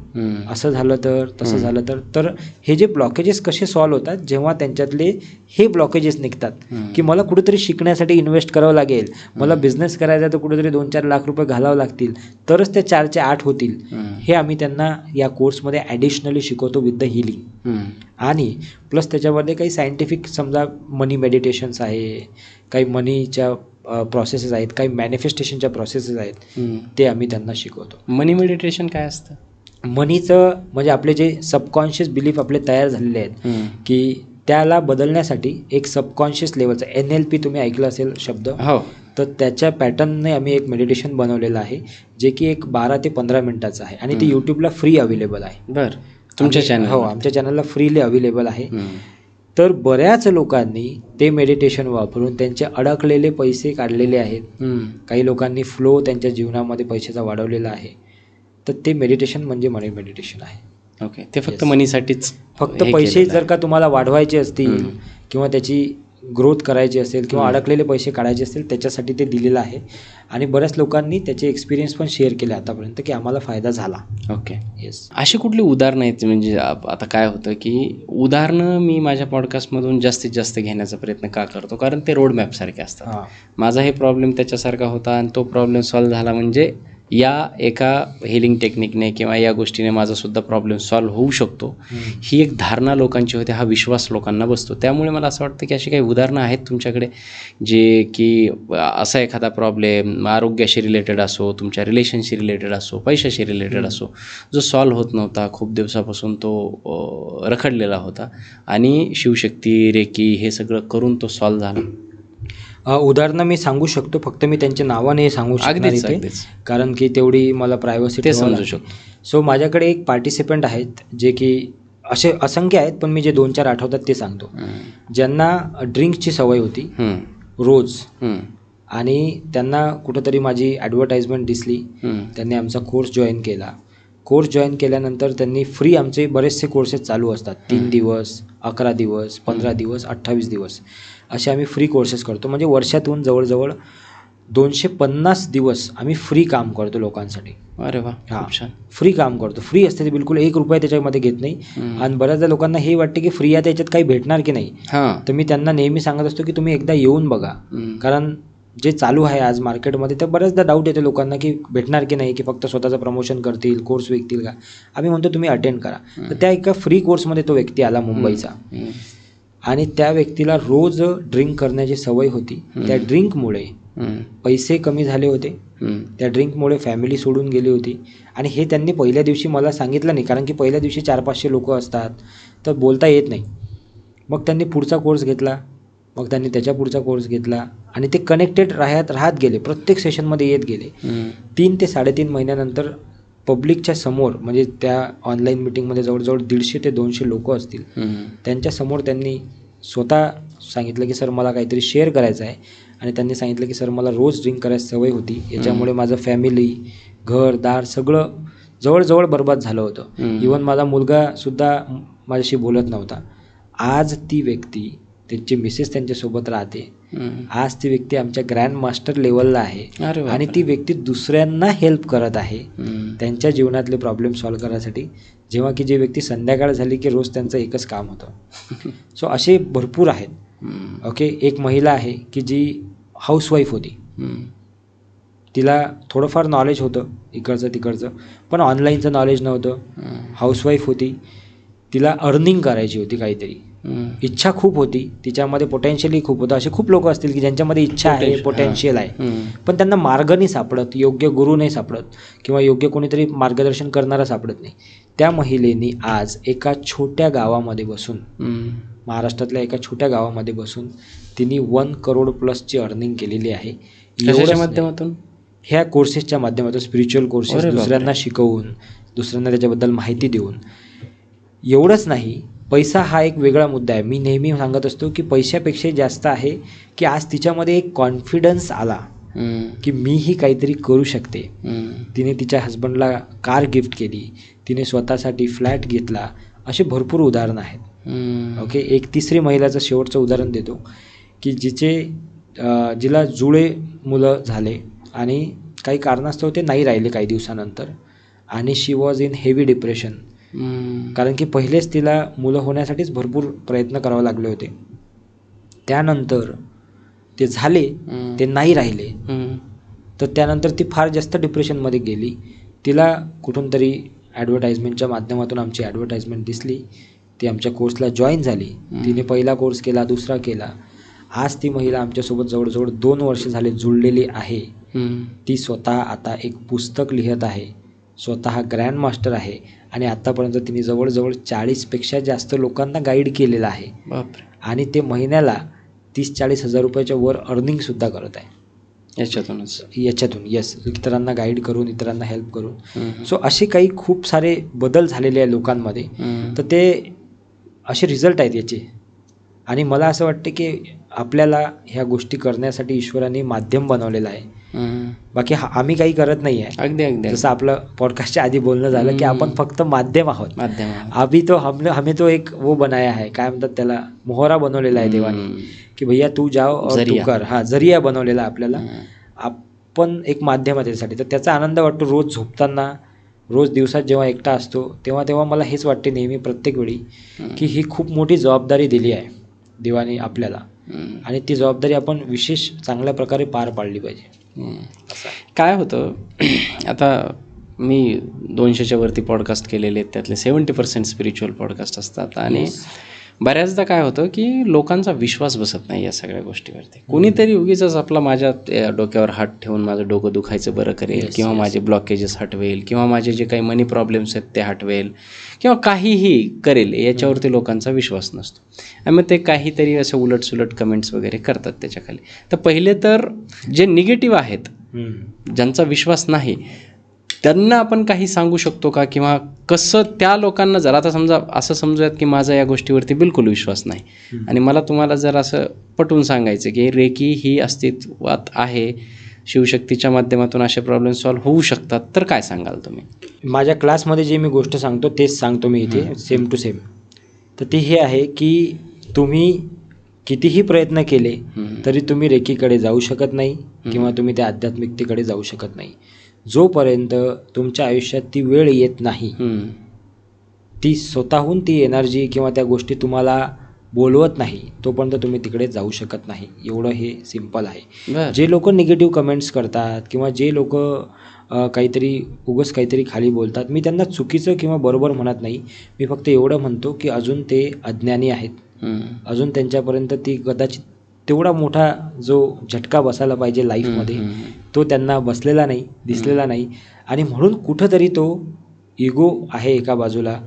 असं झालं तर, तसं झालं तर हे जे ब्लॉकेजेस कसे सॉल्व्ह होतात जेव्हा त्यांच्यातले हे ब्लॉकेजेस निघतात की मला कुठेतरी शिकण्यासाठी इन्व्हेस्ट करावं लागेल, मला बिझनेस करायचा तर कुठेतरी 2-4 लाख रुपये घालावं लागतील तरच ते 4चे 8 होतील. हे आम्ही त्यांना या कोर्समध्ये ॲडिशनली शिकवतो विथ द हिलिंग. आणि प्लस त्याच्यामध्ये काही सायंटिफिक समजा मनी मेडिटेशन्स आहे, काही मनीच्या प्रोसेसेस आहेत, काही मॅनिफेस्टेशनच्या प्रोसेसेस आहेत, ते आम्ही त्यांना शिकवतो. मनी मेडिटेशन काय असतं? मनीचं म्हणजे आपले जे सबकॉन्शियस बिलीफ आपले तयार झालेले आहेत की त्याला बदलण्यासाठी एक सबकॉन्शियस लेवलचं NLP तुम्ही ऐकलं असेल शब्द, हो. तर त्याच्या पॅटर्नने आम्ही एक मेडिटेशन बनवलेलं आहे जे की एक 12 ते 15 मिनिटाचं आहे आणि ते यूट्यूबला फ्री अवेलेबल आहे. बरं, तुमच्या चॅनल? हो, आमच्या चॅनलला फ्रीली अवेलेबल आहे. तर बऱ्याच लोकांनी ते मेडिटेशन वापरून त्यांचे अडकलेले पैसे काढलेले आहेत. काही लोकांनी फ्लो त्यांच्या जीवनामध्ये पैशाचा वाढवलेला आहे. तर ते मेडिटेशन म्हणजे मनी मेडिटेशन आहे. ओके, ते फक्त मनीसाठीच? फक्त पैसे जर का तुम्हाला वाढवायचे असतील किंवा त्याची ग्रोथ करायची असेल किंवा अडकलेले पैसे काढायचे असतील त्याच्यासाठी ते दिलेलं आहे. आणि बऱ्याच लोकांनी त्याचे एक्सपिरियन्स पण शेअर केले आतापर्यंत की आम्हाला फायदा झाला. Okay, yes. अशी कुठली उदाहरणं आहेत म्हणजे आता काय होतं की उदाहरणं मी माझ्या पॉडकास्टमधून जास्तीत जास्त घेण्याचा प्रयत्न का करतो, कारण ते रोडमॅपसारखे असतात. माझा हे प्रॉब्लेम त्याच्यासारखा होता आणि तो प्रॉब्लेम सॉल्व्ह झाला म्हणजे या एका हिलिंग टेक्निकने किंवा या गोष्टीने माझासुद्धा प्रॉब्लेम सॉल्व्ह होऊ शकतो, ही एक धारणा लोकांची होते, हा विश्वास लोकांना बसतो. त्यामुळे मला असं वाटतं की अशी काही उदाहरणं आहेत तुमच्याकडे जे की असा एखादा प्रॉब्लेम आरोग्याशी रिलेटेड असो, तुमच्या रिलेशनशी रिलेटेड असो, पैशाशी रिलेटेड असो, जो सॉल्व्ह होत नव्हता, खूप दिवसापासून तो रखडलेला होता आणि शिवशक्ती, रेकी हे सगळं करून तो सॉल्व्ह झाला. उदाहरणं मी सांगू शकतो, फक्त मी त्यांच्या नावाने सांगू शकणार इथे, कारण की तेवढी मला प्रायव्हसी ते समजू शकतो. सो माझ्याकडे एक पार्टिसिपंट आहेत जे की असे असंख्य आहेत, पण मी जे 2-4 आठवतात ते सांगतो. ज्यांना ड्रिंकची सवय होती रोज आणि त्यांना कुठंतरी माझी ॲडव्हर्टाइजमेंट दिसली, त्यांनी आमचा कोर्स जॉईन केला. कोर्स जॉईन केल्यानंतर त्यांनी फ्री आमचे बरेचसे कोर्सेस चालू असतात, 3 दिवस, 11 दिवस, 15 दिवस, 28 दिवस असे आम्ही फ्री कोर्सेस करतो. म्हणजे वर्षातून जवळजवळ 250 दिवस आम्ही फ्री काम करतो लोकांसाठी. अरे वा, खूप छान. फ्री काम करतो, फ्री असते ते, बिलकुल 1 रुपया त्याच्यामध्ये घेत नाही. आणि बऱ्याचदा लोकांना हे वाटते की फ्री आहे त्याच्यात काही भेटणार की नाही, तर मी त्यांना नेहमी सांगत असतो की तुम्ही एकदा येऊन बघा, कारण जे चालू आहे आज मार्केटमध्ये तर बऱ्याचदा डाऊट येते लोकांना की भेटणार की नाही, की फक्त स्वतःचं प्रमोशन करतील, कोर्स विकतील का. आम्ही म्हणतो तुम्ही अटेंड करा. तर त्या एका फ्री कोर्समध्ये तो व्यक्ती आला मुंबईचा आणि त्या व्यक्तीला रोज ड्रिंक करण्याची सवय होती. त्या ड्रिंकमुळे पैसे कमी झाले होते, त्या ड्रिंकमुळे फॅमिली सोडून गेली होती. आणि हे त्यांनी पहिल्या दिवशी मला सांगितलं नाही, कारण की पहिल्या दिवशी 400-500 लोक असतात तर बोलता येत नाही. मग त्यांनी पुढचा कोर्स घेतला, मग त्यांनी त्याच्या पुढचा कोर्स घेतला आणि ते कनेक्टेड राहत गेले, प्रत्येक सेशनमध्ये येत गेले. 3 ते 3.5 महिन्यानंतर पब्लिकच्या समोर, म्हणजे त्या ऑनलाईन मिटिंगमध्ये जवळजवळ 150 ते 200 लोक असतील, त्यांच्यासमोर त्यांनी स्वतः सांगितलं की सर मला काहीतरी शेअर करायचं आहे. आणि त्यांनी सांगितलं की सर मला रोज ड्रिंक करायची सवय होती, याच्यामुळे माझं फॅमिली, घर दार सगळं जवळजवळ बरबाद झालं होतं. इवन माझा मुलगासुद्धा माझ्याशी बोलत नव्हता. आज ती व्यक्ती, त्यांची मिसेस त्यांच्यासोबत राहते, आज ती व्यक्ती आमच्या ग्रँड मास्टर लेवलला आहे आणि ती व्यक्ती दुसऱ्यांना हेल्प करत आहे त्यांच्या जीवनातले प्रॉब्लेम सॉल्व्ह करण्यासाठी. जेव्हा की जी व्यक्ती संध्याकाळ झाली की रोज त्यांचं एकच काम होतं. सो असे भरपूर आहेत. ओके, एक महिला आहे की जी हाऊसवाईफ होती, तिला थोडंफार नॉलेज होतं इकडचं तिकडचं, पण ऑनलाईनचं नॉलेज नव्हतं. हाऊसवाईफ होती, तिला अर्निंग करायची होती काहीतरी, इच्छा खूप होती तिच्यामध्ये, पोटेन्शियलही खूप होतं. असे खूप लोक असतील की ज्यांच्यामध्ये इच्छा आहे, पोटेन्शियल आहे, पण त्यांना मार्ग नाही सापडत, योग्य गुरु नाही सापडत किंवा योग्य कोणीतरी मार्गदर्शन करणारा सापडत नाही. त्या महिलेने आज एका छोट्या गावामध्ये बसून, महाराष्ट्रातल्या एका छोट्या गावामध्ये बसून तिने 1 करोड प्लसची अर्निंग केलेली आहे. कशाच्या माध्यमातून? ह्या कोर्सेसच्या माध्यमातून, स्पिरिच्युअल कोर्सेस दुसऱ्यांना शिकवून, दुसऱ्यांना त्याच्याबद्दल माहिती देऊन. एवढंच नाही, पैसा हा एक वेगळा मुद्दा आहे. मी नेहमी सांगत असतो की पैशापेक्षा जास्त आहे की आज तिच्यामध्ये एक कॉन्फिडन्स आला की मीही काहीतरी करू शकते. तिने तिच्या हस्बंडला कार गिफ्ट केली, तिने स्वतःसाठी फ्लॅट घेतला. असे भरपूर उदाहरणं आहेत. ओके, एक तिसरी महिलाचं शेवटचं उदाहरण देतो की जिला जुळे मुलं झाले आणि काही कारणास्तव ते नाही राहिले काही दिवसानंतर, आणि शी वॉज इन हेवी डिप्रेशन. कारण की पहिलेच तिला मुलं होण्यासाठीच भरपूर प्रयत्न करावे लागले होते. त्यानंतर ते झाले, ते नाही राहिले, तर त्यानंतर ती फार जास्त डिप्रेशनमध्ये गेली. तिला कुठून तरी ॲडव्हर्टाईजमेंटच्या माध्यमातून आमची ॲडव्हर्टाईजमेंट दिसली. ती आमच्या कोर्सला जॉईन झाली. तिने पहिला कोर्स केला, दुसरा केला. आज ती महिला आमच्यासोबत जवळजवळ 2 वर्ष झाले जुळलेली आहे. ती स्वतः आता एक पुस्तक लिहित आहे, स्वतः ग्रँड मास्टर आहे आणि आत्तापर्यंत तिने जवळजवळ 40पेक्षा जास्त लोकांना गाईड केलेलं आहे. आणि ते महिन्याला 30-40 हजार रुपयाच्या वर अर्निंगसुद्धा करत आहे याच्यातून. येस, इतरांना गाईड करून, इतरांना हेल्प करून. सो असे काही खूप सारे बदल झालेले आहे लोकांमध्ये. तर ते असे रिझल्ट आहेत याचे. आणि मला असं वाटतं की आपल्याला ह्या गोष्टी करण्यासाठी ईश्वराने माध्यम बनवलेलं आहे. बाकी आम्ही काही करत नाही आहे. अगदी जसं आपलं पॉडकास्टच्या आधी बोलणं झालं की आपण फक्त माध्यम आहोत. हमें तो एक वो बनाया है, काय म्हणतात त्याला, मोहरा बनवलेला आहे देवाने की भैया तू जाओ और तू कर. जरिया बनवलेला आपल्याला. आपण एक माध्यम आहे त्यासाठी. तर त्याचा आनंद वाटतो रोज झोपताना, रोज दिवसात जेव्हा एकटा असतो तेव्हा मला हेच वाटते नेहमी, प्रत्येक वेळी, की ही खूप मोठी जबाबदारी दिली आहे देवाने आपल्याला आणि ती जबाबदारी आपण विशेष चांगल्या प्रकारे पार पाडली पाहिजे. काय होतं, आता मी 200च्या वरती पॉडकास्ट केलेले आहेत, त्यातले 70% स्पिरिच्युअल पॉडकास्ट असतात. आणि बऱ्याचदा काय होतं की लोकांचा विश्वास बसत नाही या सगळ्या गोष्टीवरती. कोणीतरी उगीच आपला माझ्या डोक्यावर हात ठेवून माझं डोकं दुखायचं बरं करेल, किंवा माझे ब्लॉकेजेस हटवेल, किंवा माझे जे काही मनी प्रॉब्लेम्स आहेत ते हटवेल, किंवा काहीही करेल, याच्यावरती लोकांचा विश्वास नसतो. आणि मग ते काहीतरी असं उलटसुलट कमेंट्स वगैरे करतात त्याच्याखाली. तर पहिले तर जे निगेटिव्ह आहेत, ज्यांचा विश्वास नाही, त्यांना आपण काही सांगू शकतो का, किंवा कसं त्या लोकांना, जर आता समजा असं समजूयात की माझा या गोष्टीवरती बिलकुल विश्वास नाही आणि मला तुम्हाला जर असं पटवून सांगायचं की रेकी ही अस्तित्वात आहे, शिवशक्तीच्या माध्यमातून असे प्रॉब्लेम सॉल्व्ह होऊ शकतात, तर काय सांगाल तुम्ही? माझ्या क्लासमध्ये जे मी गोष्ट सांगतो तेच सांगतो मी इथे, सेम टू सेम. तर ते हे आहे की तुम्ही कितीही प्रयत्न केले तरी तुम्ही रेकीकडे जाऊ शकत नाही, किंवा तुम्ही त्या आध्यात्मिकतेकडे जाऊ शकत नाही. जोपर्यंत तुमच्या आयुष्यात ती वेळ येत नाही, ती स्वतःहून ती एनर्जी किंवा त्या गोष्टी तुम्हाला बोलवत नाही, तोपर्यंत तुम्ही तिकडे जाऊ शकत नाही. एवढं हे सिम्पल आहे. जे लोक निगेटिव्ह कमेंट्स करतात किंवा जे लोक उगाच काहीतरी खाली बोलतात, मी त्यांना चुकीचं किंवा बरोबर म्हणत नाही. मी फक्त एवढं म्हणतो की अजून ते अज्ञानी आहेत. अजून त्यांच्यापर्यंत ती कदाचित तेवढा मोठा जो झटका बसायला पाहिजे लाईफमध्ये, तो त्यांना बसलेला नाही, दिसलेला नाही. आणि म्हणून कुठंतरी तो इगो आहे एका बाजूला.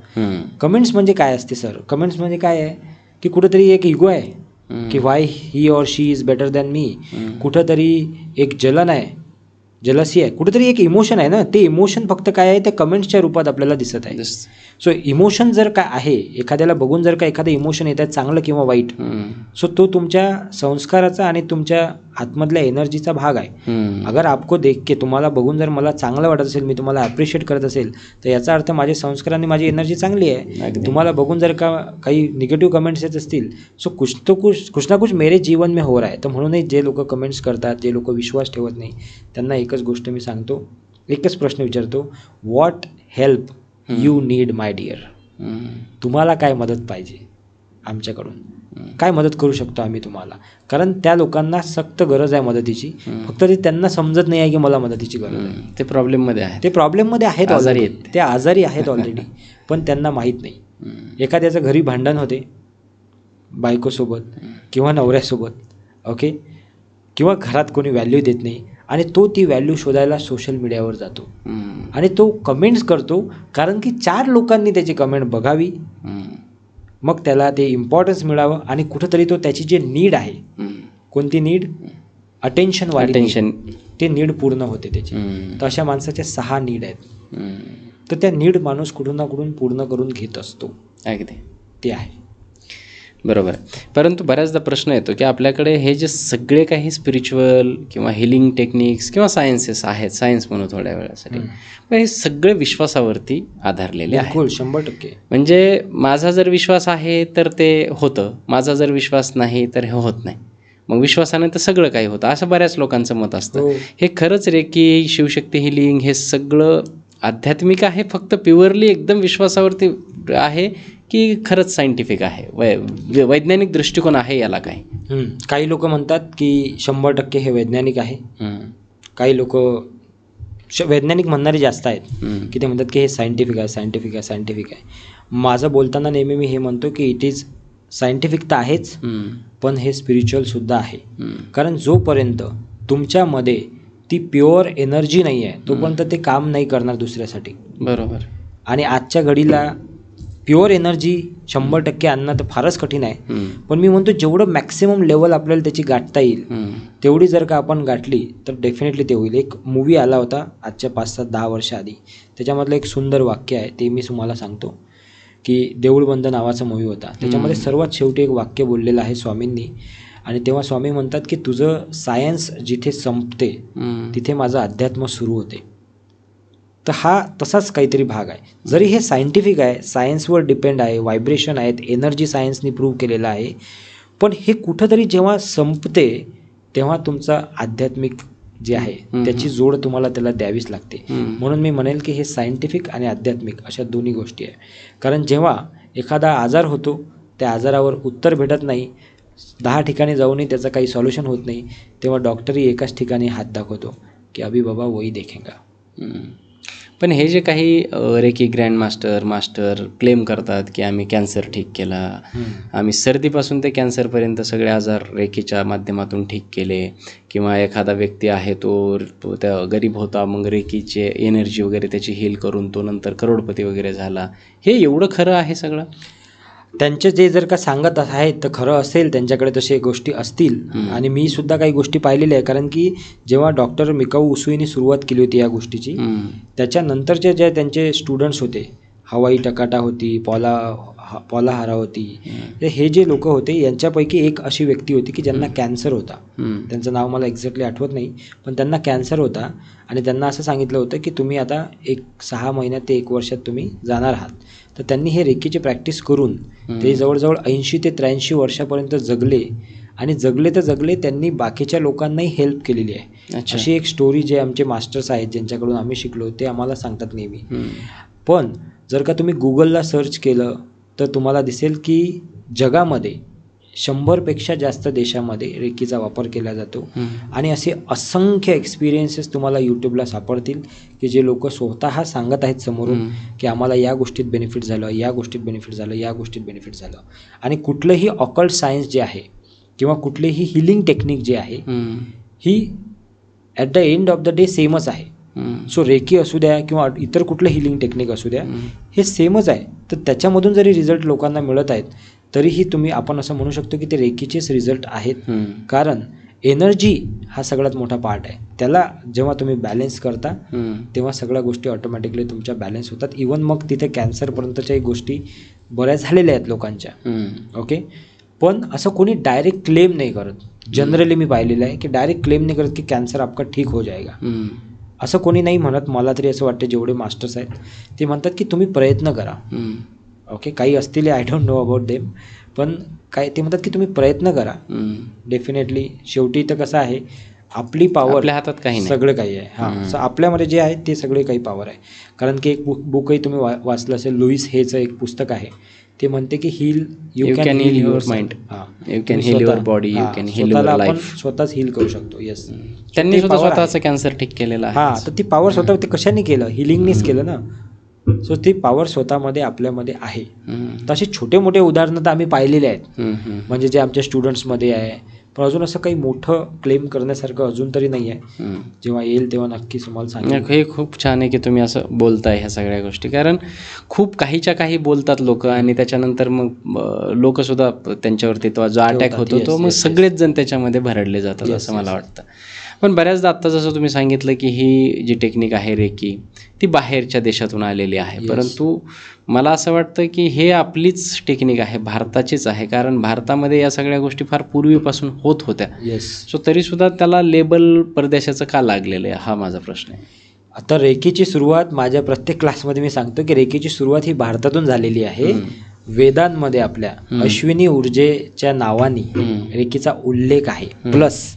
कमेंट्स म्हणजे काय असते सर? कमेंट्स म्हणजे काय आहे की कुठंतरी एक इगो आहे की why he or she is better than me. कुठंतरी एक जलन आहे, जलसी आहे, कुठेतरी एक इमोशन आहे ना. ते इमोशन फक्त काय आहे, त्या कमेंट्सच्या रूपात आपल्याला दिसत आहे. सो इमोशन जर काय आहे, एखाद्याला बघून जर का एखादं इमोशन येत आहे, चांगलं किंवा वाईट, सो तो तुमच्या संस्काराचा आणि तुमच्या आतमधल्या एनर्जीचा भाग आहे. अगर आपको देख के, तुम्हाला बघून जर मला चांगलं वाटत असेल, मी तुम्हाला ॲप्रिशिएट करत असेल, तर याचा अर्थ माझे संस्कार आणि माझी एनर्जी चांगली आहे. तुम्हाला बघून जर का काही निगेटिव्ह कमेंट्स येत असतील, सो कुछ ना कुछ मेरे जीवन में हो रहा है. तर म्हणूनच जे लोक कमेंट्स करतात, जे लोक विश्वास ठेवत नाही, त्यांना एकच गोष्ट मी सांगतो, एकच प्रश्न विचारतो, what help you need my dear. तुम्हाला काय मदत पाहिजे आमच्याकडून, काय मदत करू शकतो आम्ही तुम्हाला. कारण त्या लोकांना सक्त गरज आहे मदतीची, फक्त ते त्यांना समजत नाही आहे की मला मदतीची गरज आहे. ते प्रॉब्लेममध्ये आहेत, ते आजारी आहेत ऑलरेडी, पण त्यांना माहीत नाही. एखाद्याचं घरी भांडण होते बायकोसोबत किंवा नवऱ्यासोबत, ओके, किंवा घरात कोणी व्हॅल्यू देत नाही, आणि तो ती व्हॅल्यू शोधायला सोशल मीडियावर जातो आणि तो कमेंट्स करतो, कारण की 4 लोकांनी त्याची कमेंट बघावी, मग त्याला ते इम्पॉर्टन्स मिळावं, आणि कुठंतरी तो त्याची जे नीड आहे, कोणती नीड, अटेन्शन, ते नीड पूर्ण होते त्याची. तर अशा माणसाच्या 6 नीड आहेत. तर त्या नीड माणूस कुठून ना कुठून पूर्ण करून घेत असतो. अगदी ते आहे, बरोबर आहे. परंतु बऱ्याचदा प्रश्न येतो की आपल्याकडे हे जे सगळे काही स्पिरिच्युअल किंवा हिलिंग टेक्निक्स किंवा सायन्सेस आहेत, सायन्स म्हणू थोड्या वेळासाठी, पण हे सगळे विश्वासावरती आधारलेले आहेत. 100%. म्हणजे माझा जर विश्वास आहे तर ते होतं, माझा जर विश्वास नाही तर हे होत नाही. मग विश्वासाने तर सगळं काही होतं, असं बऱ्याच लोकांचं मत असतं. हे खरंच रे की शिवशक्ती हिलिंग हे सगळं आध्यात्मिक आहे फक्त प्युअरली एकदम विश्वासावरती आहे की खरंच सायंटिफिक आहे, वैज्ञानिक दृष्टिकोन आहे याला काही? काही लोक म्हणतात की 100% हे वैज्ञानिक आहे. काही लोक वैज्ञानिक म्हणणारे जास्त आहेत की ते म्हणतात की हे सायंटिफिक आहे, सायंटिफिक आहे, सायंटिफिक आहे. माझं बोलताना नेहमी मी हे म्हणतो की इट इज सायंटिफिक तर आहेच, पण हे स्पिरिच्युअलसुद्धा आहे. कारण जोपर्यंत तुमच्यामध्ये ती प्युअर एनर्जी नाही आहे तोपर्यंत ते काम नाही करणार दुसऱ्यासाठी. बरोबर. आणि आजच्या घडीला प्युअर एनर्जी 100% आणणं तर फारच कठीण आहे. पण मी म्हणतो जेवढं मॅक्सिमम लेवल आपल्याला त्याची गाठता येईल तेवढी जर का आपण गाठली तर डेफिनेटली ते होईल. एक मूवी आला होता आजच्या 5-10 वर्ष आधी, त्याच्यामधलं एक सुंदर वाक्य आहे ते मी तुम्हाला सांगतो की देऊळबंद नावाचा मूवी होता. त्याच्यामध्ये सर्वात शेवटी एक वाक्य बोललेलं आहे स्वामींनी, आणि तेव्हा स्वामी म्हणतात की तुझं सायन्स जिथे संपते तिथे माझं अध्यात्म सुरू होते. तर हा तसाच काहीतरी भाग आहे. जरी हे सायंटिफिक आहे, सायन्सवर डिपेंड आहे, व्हायब्रेशन आहेत, एनर्जी सायन्सनी प्रूव्ह केलेलं आहे, पण हे कुठंतरी जेव्हा संपते तेव्हा तुमचं आध्यात्मिक जे आहे त्याची जोड तुम्हाला त्याला द्यावीच लागते. म्हणून मी म्हणेल की हे सायंटिफिक आणि आध्यात्मिक अशा दोन्ही गोष्टी आहे. कारण जेव्हा एखादा आजार होतो त्या आजारावर उत्तर भेटत नाही, 10 ठिकाणी जाऊनही त्याचं काही सॉल्युशन होत नाही, तेव्हा डॉक्टरही एकाच ठिकाणी हात दाखवतो की अभी बाबा वही देखेंगा. पण हे जे काही रेकी ग्रँड मास्टर क्लेम करतात की आम्ही कॅन्सर ठीक केला, आम्ही सर्दीपासून ते कॅन्सरपर्यंत सगळे आजार रेकीच्या माध्यमातून ठीक केले, किंवा एखादा व्यक्ती आहे तो त्या गरीब होता मग रेकीचे एनर्जी वगैरे त्याची हील करून तो नंतर करोडपती वगैरे झाला, हे एवढं खरं आहे सगळं? त्यांचे जे जर का सांगत आहेत तर खरं असेल, त्यांच्याकडे तसे गोष्टी असतील. आणि मी सुद्धा काही गोष्टी पाहिलेल्या आहे. कारण की जेव्हा डॉक्टर मिकाऊ उसूईने सुरुवात केली होती या गोष्टीची, त्याच्यानंतरचे जे त्यांचे स्टुडंट्स होते, हवाई टकाटा होती, पॉला हारा होती, हे जे लोक होते यांच्यापैकी एक अशी व्यक्ती होती की ज्यांना कॅन्सर होता. त्यांचं नाव मला एक्झॅक्टली आठवत नाही, पण त्यांना कॅन्सर होता आणि त्यांना असं सांगितलं होतं की तुम्ही आता 6 महिन्यात ते 1 वर्षात तुम्ही जाणार आहात. तर त्यांनी हे रेकीची प्रॅक्टिस करून ते जवळजवळ 80 ते 83 वर्षापर्यंत जगले, आणि जगले तर जगले, त्यांनी बाकीच्या लोकांनाही हेल्प केलेली आहे. अशी एक स्टोरी जे आमचे मास्टर्स आहेत ज्यांच्याकडून आम्ही शिकलो ते आम्हाला सांगतात नेहमी. पण जर का तुम्ही गुगलला सर्च केलं तर तुम्हाला दिसेल की जगामध्ये 100पेक्षा जास्त देशामध्ये रेकीचा वापर केला जातो. आणि असे असंख्य एक्सपिरियन्सेस तुम्हाला यूट्यूबला सापडतील की जे लोक स्वतः सांगत आहेत समोरून की आम्हाला या गोष्टीत बेनिफिट झालं, या गोष्टीत बेनिफिट झालं, या गोष्टीत बेनिफिट झालं. आणि कुठलंही ऑकल्ट सायन्स जे आहे किंवा कुठलीही हिलिंग टेक्निक जी आहे ही at the end of the day सेमच आहे. सो रेकी असू द्या किंवा इतर कुठलं हिलिंग टेक्निक असू द्या, हे सेमच आहे. तर त्याच्यामधून जरी रिझल्ट लोकांना मिळत आहेत तरीही आपण असं म्हणू शकतो की ते रेकीचेच रिझल्ट आहेत. कारण एनर्जी हा सगळ्यात मोठा पार्ट आहे. त्याला जेव्हा तुम्ही बॅलन्स करता तेव्हा सगळ्या गोष्टी ऑटोमॅटिकली तुमच्या बॅलन्स होतात. इवन मग तिथे कॅन्सरपर्यंतच्याही गोष्टी बऱ्याच झालेल्या आहेत लोकांच्या. ओके, पण असं कोणी डायरेक्ट क्लेम नाही करत. जनरली मी पाहिलेलं आहे की डायरेक्ट क्लेम नाही करत की कॅन्सर आपका ठीक हो जाएगा, असं कोणी नाही म्हणत. मला तरी असं वाटतं जेवढे मास्टर्स आहेत ते म्हणतात की तुम्ही प्रयत्न करा. ओके, काही असतील, I don't know about them, पण काय ते म्हणतात की तुम्ही प्रयत्न करा. डेफिनेटली शेवटी तर कसं आहे, आपली पॉवर आपल्या हातात काही नाही, सगळं काही आहे. हां, आपल्यामध्ये जे आहे ते सगळे काही पॉवर आहे. कारण की एक बुकही तुम्ही वाचलं असेल, लुईस हेचं एक पुस्तक आहे, ते म्हणते की you can heal your mind, you can heal your body, you can heal your life. स्वतःच हील करू शकतो. येस, त्यांनी स्वतःचं कॅन्सर ठीक केलेलं आहे. हां, तर ती पॉवर स्वतः ते कशाने केलं, हिलिंगनीच केलं ना. सो ती पॉवर स्वतःमध्ये आपल्यामध्ये आहे. तसे छोटे मोठे उदाहरणं तर आम्ही पाहिलेले आहेत, म्हणजे जे आमच्या स्टुडंट्समध्ये आहे. पण अजून असं काही मोठं क्लेम करण्यासारखं अजून तरी नाही आहे. जेव्हा येईल तेव्हा नक्कीच तुम्हाला सांगेन. हे खूप छान आहे की तुम्ही असं बोलताय ह्या सगळ्या गोष्टी, कारण खूप काहीच्या काही बोलतात लोक आणि त्याच्यानंतर मग लोक सुद्धा त्यांच्यावरती तो जो अटॅक होतो तो मग सगळेच जण त्याच्यामध्ये भरडले जातात असं मला वाटतं. पण बऱ्याचदा आत्ता जसं तुम्ही सांगितलं की ही जी टेक्निक आहे रेकी ती बाहेरच्या देशातून आलेली आहे, परंतु मला असं वाटतं की हे आपलीच टेक्निक आहे, भारताचीच आहे. कारण भारतामध्ये या सगळ्या गोष्टी फार पूर्वीपासून होत होत्या. सो तरीसुद्धा त्याला लेबल परदेशाचं का लागलेलं आहे, हा माझा प्रश्न आहे. आता रेकीची सुरुवात माझ्या प्रत्येक क्लासमध्ये मी सांगतो की रेकीची सुरुवात ही भारतातून झालेली आहे. वेदांमध्ये आपल्या अश्विनी ऊर्जेच्या नावाने रेकीचा उल्लेख आहे. प्लस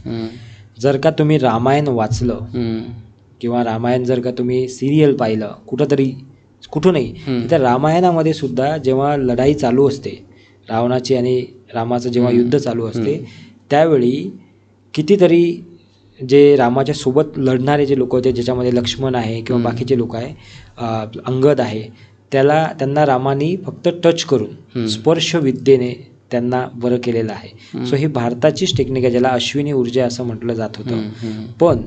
जर का तुम्ही रामायण वाचलं किंवा रामायण जर का तुम्ही सिरियल पाहिलं कुठूनही, हम्म. तर रामायणामध्ये सुद्धा जेव्हा लढाई चालू असते रावणाची आणि रामाचं जेव्हा युद्ध चालू असते, त्यावेळी कितीतरी जे रामाच्या सोबत लढणारे जे लोक होते, ज्याच्यामध्ये लक्ष्मण आहे किंवा बाकीचे लोक आहे, अंगद आहे, त्यांना रामाने फक्त टच करून स्पर्श विद्येने त्यांना बरं केलेलं आहे. सो ही भारताचीच टेक्निक आहे, ज्याला अश्विनी ऊर्जा असं म्हटलं जात होतं. पण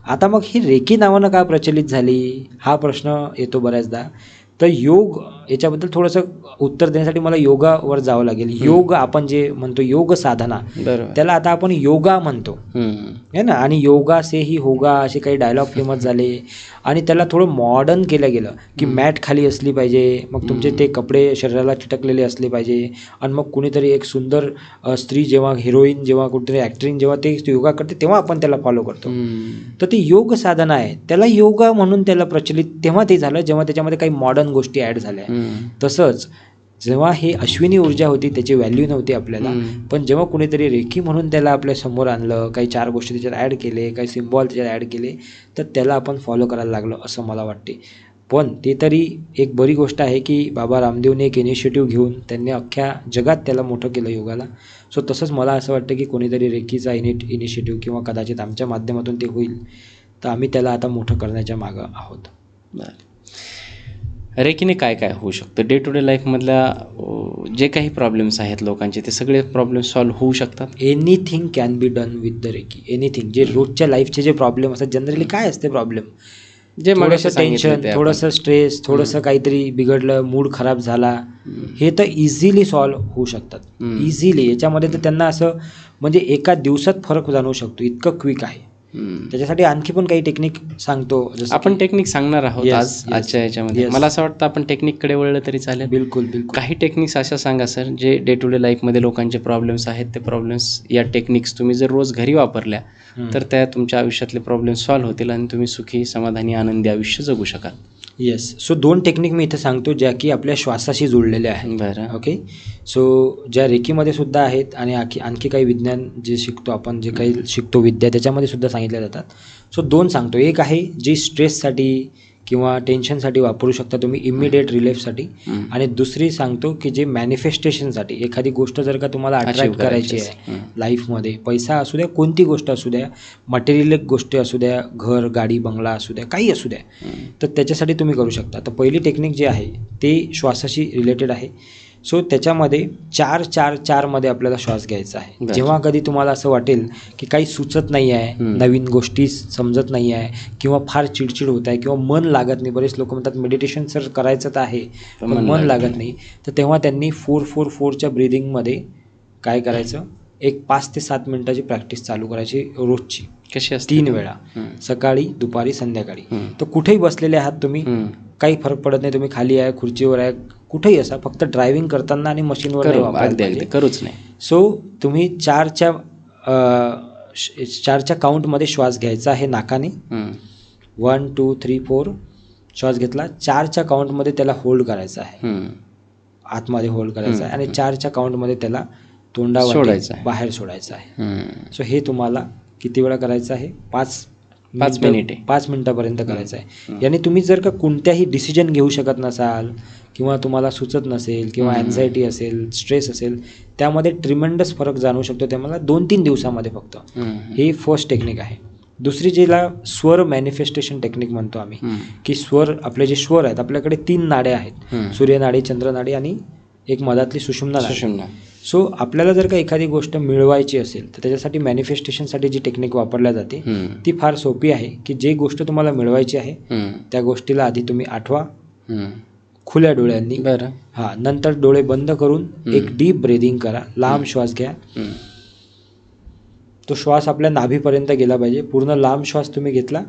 आता मग ही रेकी नावानं का प्रचलित झाली हा प्रश्न येतो बऱ्याचदा. तर योग याच्याबद्दल थोडंसं उत्तर देण्यासाठी मला योगावर जावं लागेल. योग आपण जे म्हणतो योग साधना, बरोबर. त्याला आता आपण योगा म्हणतो है ना. आणि योगा से ही होगा असे काही डायलॉग फेमस झाले आणि त्याला थोडं मॉडर्न केलं गेलं की मॅट खाली असली पाहिजे, मग तुमचे ते कपडे शरीराला चिटकलेले असले पाहिजे, आणि मग कुणीतरी एक सुंदर स्त्री जेव्हा हिरोईन जेव्हा कुठेतरी ॲक्टरिंग जेव्हा ते योगा करते तेव्हा आपण त्याला फॉलो करतो. तर ती योग साधना आहे, त्याला योगा म्हणून त्याला प्रचलित तेव्हा ते झालं जेव्हा त्याच्यामध्ये काही मॉडर्न गोष्टी ॲड झाल्या. तसंच जेव्हा ही अश्विनी ऊर्जा होती त्याची व्हॅल्यू नव्हती आपल्याला, पण जेव्हा कुणीतरी रेकी म्हणून त्याला आपल्या समोर आणलं, काही 4 गोष्टी त्याच्यात ॲड केले, काही सिम्बॉल त्याच्यात ॲड केले, तर त्याला आपण फॉलो करायला लागलो असं मला वाटते. पण ते तरी एक बरी गोष्ट आहे की बाबा रामदेवने एक इनिशिएटिव्ह घेऊन त्यांनी अख्ख्या जगात त्याला मोठं केलं योगाला. सो तसंच मला असं वाटतं की कोणीतरी रेकीचा इनिशिएटिव्ह किंवा कदाचित आमच्या माध्यमातून ते होईल, तर आम्ही त्याला आता मोठं करण्याच्या मागं आहोत. बरं. रेकीने काय काय होऊ शकतं डे टू डे लाईफमधल्या जे काही प्रॉब्लेम्स आहेत लोकांचे, ते सगळे प्रॉब्लेम सॉल्व्ह होऊ शकतात? Anything can be done with the Reiki. Anything. जे रोजच्या लाईफचे जे प्रॉब्लेम असतात, जनरली काय असते प्रॉब्लेम, जे थोडंसं टेन्शन, थोडंसं स्ट्रेस, थोडंसं काहीतरी बिघडलं, मूड खराब झाला, हे तर इझिली सॉल्व्ह होऊ शकतात. इझिली. याच्यामध्ये तर त्यांना असं म्हणजे एका दिवसात फरक जाणवू शकतो, इतकं क्विक आहे. त्याच्यासाठी आणखी पण काही टेक्निक सांगतो. आपण टेक्निक सांगणार आहोत आजच्या याच्यामध्ये. मला असं वाटतं आपण टेक्निककडे वळलं तरी चालेल. बिलकुल बिलकुल. काही टेक्निक्स अशा सांगा सर, जे डे टू डे लाईफमध्ये लोकांचे प्रॉब्लेम्स आहेत, ते प्रॉब्लेम्स या टेक्निक्स तुम्ही जर रोज घरी वापरल्या तर त्या तुमच्या आयुष्यातले प्रॉब्लेम सॉल्व्ह होतील आणि तुम्ही सुखी, समाधानी, आनंदी आयुष्य जगू शकाल. येस. सो 2 टेक्निक मी इथं सांगतो ज्या की आपल्या श्वासाशी जोडलेल्या आहेत. बरं. ओके. सो ज्या रेकीमध्ये सुद्धा आहेत आणि आणखी काही विज्ञान जे शिकतो आपण, जे काही शिकतो विद्या, त्याच्यामध्ये सुद्धा सांगितल्या जातात. सो 2 सांगतो. एक आहे जी स्ट्रेससाठी किंवा टेन्शनसाठी वापरू शकता तुम्ही, इमिडिएट रिलीफसाठी. आणि दुसरी सांगतो की जे मॅनिफेस्टेशनसाठी, एखादी गोष्ट जर का तुम्हाला अट्रॅक्ट करायची आहे लाईफमध्ये, पैसा असू द्या, कोणती गोष्ट असू द्या, मटेरियल गोष्टी असू द्या, घर, गाडी, बंगला असू द्या, काही असू द्या, तर त्याच्यासाठी तुम्ही करू शकता. तर पहिली टेक्निक जी आहे ते श्वासाशी रिलेटेड आहे. सो त्याच्यामध्ये 4-4-4 मध्ये आपल्याला श्वास घ्यायचा आहे. जेव्हा कधी तुम्हाला असं वाटेल की काही सुचत नाही आहे, नवीन गोष्टी समजत नाही आहे, किंवा फार चिडचिड होत आहे, किंवा मन लागत नाही, बरेच लोक म्हणतात मेडिटेशन सर करायचं तर आहे पण मन लागत नाही, तर तेव्हा त्यांनी 4-4-4च्या ब्रिदिंगमध्ये काय करायचं, एक 5 ते 7 मिनिटाची प्रॅक्टिस चालू करायची रोजची. कशी असते? 3 वेळा, सकाळी, दुपारी, संध्याकाळी. तर कुठेही बसलेले आहात तुम्ही, काही फरक पडत नाही, तुम्ही खाली आहे, खुर्चीवर आहे, कुठेही असा, फक्त ड्रायव्हिंग करताना आणि मशीनवर करूच नाही. सो तुम्ही 4च्या काउंटमध्ये श्वास घ्यायचा आहे नाकाने. 1 2 3 4 श्वास घेतला. 4च्या काउंटमध्ये त्याला होल्ड करायचा आहे, आतमध्ये होल्ड करायचा आहे, आणि 4च्या काउंटमध्ये त्याला तोंडावर बाहेर सोडायचं आहे. सो हे तुम्हाला किती वेळा करायचं आहे? 5 मिनिटापर्यंत करायचं आहे. याने तुम्ही जर का कोणत्याही डिसिजन घेऊ शकत नसाल, किंवा तुम्हाला सुचत नसेल, किंवा अँझायटी असेल, स्ट्रेस असेल, त्यामध्ये ट्रिमेंडस फरक जाणवू शकतो त्याला 2-3 दिवसामध्ये फक्त. ही फर्स्ट टेक्निक आहे. दुसरी जिला स्वर मॅनिफेस्टेशन टेक्निक म्हणतो आम्ही, की स्वर, आपले जे स्वर आहेत, आपल्याकडे 3 नाडे आहेत, सूर्यनाडी, चंद्रनाडी आणि एक मधातली सुषुम्ना नाडी. सो आपल्याला जर का एखादी गोष्ट मिळवायची असेल तर त्याच्यासाठी मॅनिफेस्टेशनसाठी जी टेक्निक वापरल्या जाते ती फार सोपी आहे. की जे गोष्ट तुम्हाला मिळवायची आहे त्या गोष्टीला आधी तुम्ही आठवा खुल्या डोळ्यांनी. बरं. नंतर डोळे बंद करून एक डीप ब्रीदिंग करा, लांब श्वास घ्या. तो श्वास आपल्या नाभीपर्यंत गेला पाहिजे, पूर्ण लांब श्वास तुम्ही घेतला.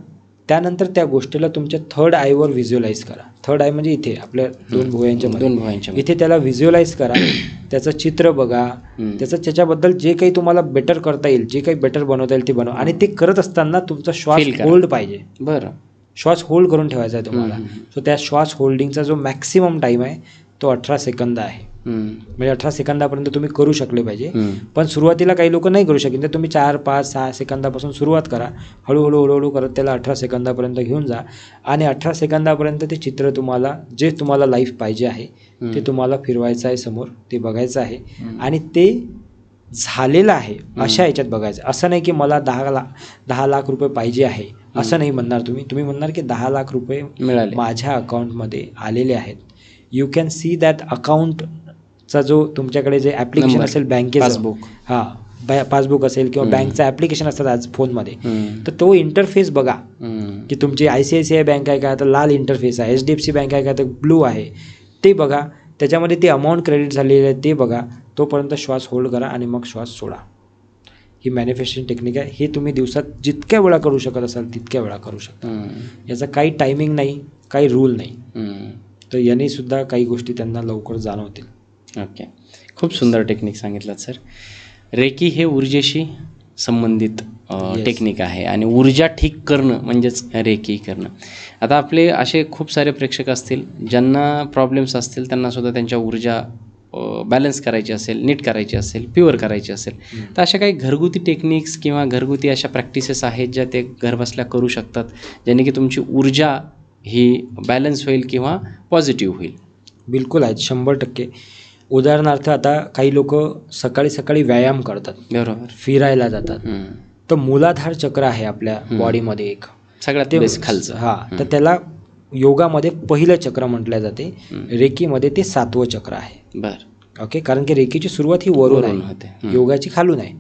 त्यानंतर त्या गोष्टीला तुमच्या 3rd आयवर व्हिज्युअलाइज करा. 3rd आय म्हणजे इथे आपल्या 2 भुवयांच्या इथे त्याला व्हिज्युअलाइज करा, त्याचं चित्र बघा, त्याच्याबद्दल जे काही तुम्हाला बेटर करता येईल, जे काही बेटर बनवता येईल ते बनवा. आणि ते करत असताना तुमचा श्वास होल्ड पाहिजे. बरं. श्वास होल्ड करून ठेवायचा आहे तुम्हाला. सो त्या श्वास होल्डिंगचा जो मॅक्सिमम टाईम आहे तो 18 सेकंद आहे. म्हणजे 18 सेकंदापर्यंत तुम्ही करू शकले पाहिजे. पण सुरुवातीला काही लोक नाही करू शकत, तर तुम्ही 4, 5, 6 सेकंदापासून सुरुवात करा. हळूहळू करत त्याला 18 सेकंदापर्यंत घेऊन जा आणि 18 सेकंदापर्यंत ते चित्र तुम्हाला जे तुम्हाला लाईफ पाहिजे आहे ते तुम्हाला फिरवायचं आहे समोर, ते बघायचं आहे आणि ते झालेलं आहे अशा याच्यात बघायचं. असं नाही की मला 10 लाख रुपये पाहिजे आहे असं नाही म्हणणार तुम्ही म्हणणार की 10 लाख रुपये मिळाले, माझ्या अकाउंटमध्ये आलेले आहेत. यू कॅन सी दॅट अकाउंटचा जो तुमच्याकडे जे ॲप्लिकेशन असेल बँकेचं, पासबुक पासबुक असेल किंवा बँकचं ॲप्लिकेशन असतात आज फोनमध्ये, तर तो इंटरफेस बघा की तुमची ICICI बँक आहे का तर लाल इंटरफेस आहे, HDFC बँक आहे का तर ब्लू आहे, ते बघा. त्याच्यामध्ये ती अमाऊंट क्रेडिट झालेली आहे ते बघा. तोपर्यंत श्वास होल्ड करा आणि मग श्वास सोडा. ही मॅनिफेस्टेशन टेक्निक आहे. हे तुम्ही दिवसात जितक्या वेळा करू शकत असाल तितक्या वेळा करू शकता. याचा काही टायमिंग नाही, काही रूल नाही. तर याने सुद्धा काही गोष्टी त्यांना लवकर जाणवतील. ओके, खूप सुंदर टेक्निक सांगितलं सर. रेकी हे ऊर्जेशी संबंधित टेक्निक आहे आणि ऊर्जा ठीक करणं म्हणजेच रेकी करणं. आता आपले असे खूप सारे प्रेक्षक असतील ज्यांना प्रॉब्लेम्स असतील, त्यांनासुद्धा त्यांच्या ऊर्जा बॅलन्स करायची असेल, नीट करायची असेल, प्युअर करायची असेल, तर अशा काही घरगुती टेक्निक्स किंवा घरगुती अशा प्रॅक्टिसेस आहेत ज्या ते घरबसल्या करू शकतात, ज्याने की तुमची ऊर्जा ही बॅलन्स होईल किंवा पॉझिटिव्ह होईल. बिलकुल आहेत, 100%. उदाहरणार्थ आता काही लोक सकाळी व्यायाम करतात, बरोबर, फिरायला जातात, तर मूलाधार चक्र आहे आपल्या बॉडीमध्ये एक सगळ्यात बेस खालचं. तर त्याला योगामध्ये पहिलं चक्र म्हटलं जाते, रेकीमध्ये ते 7वं चक्र आहे. बरं, ओके. कारण की रेकीची सुरुवात ही वरून होते, योगाची खालून आहे.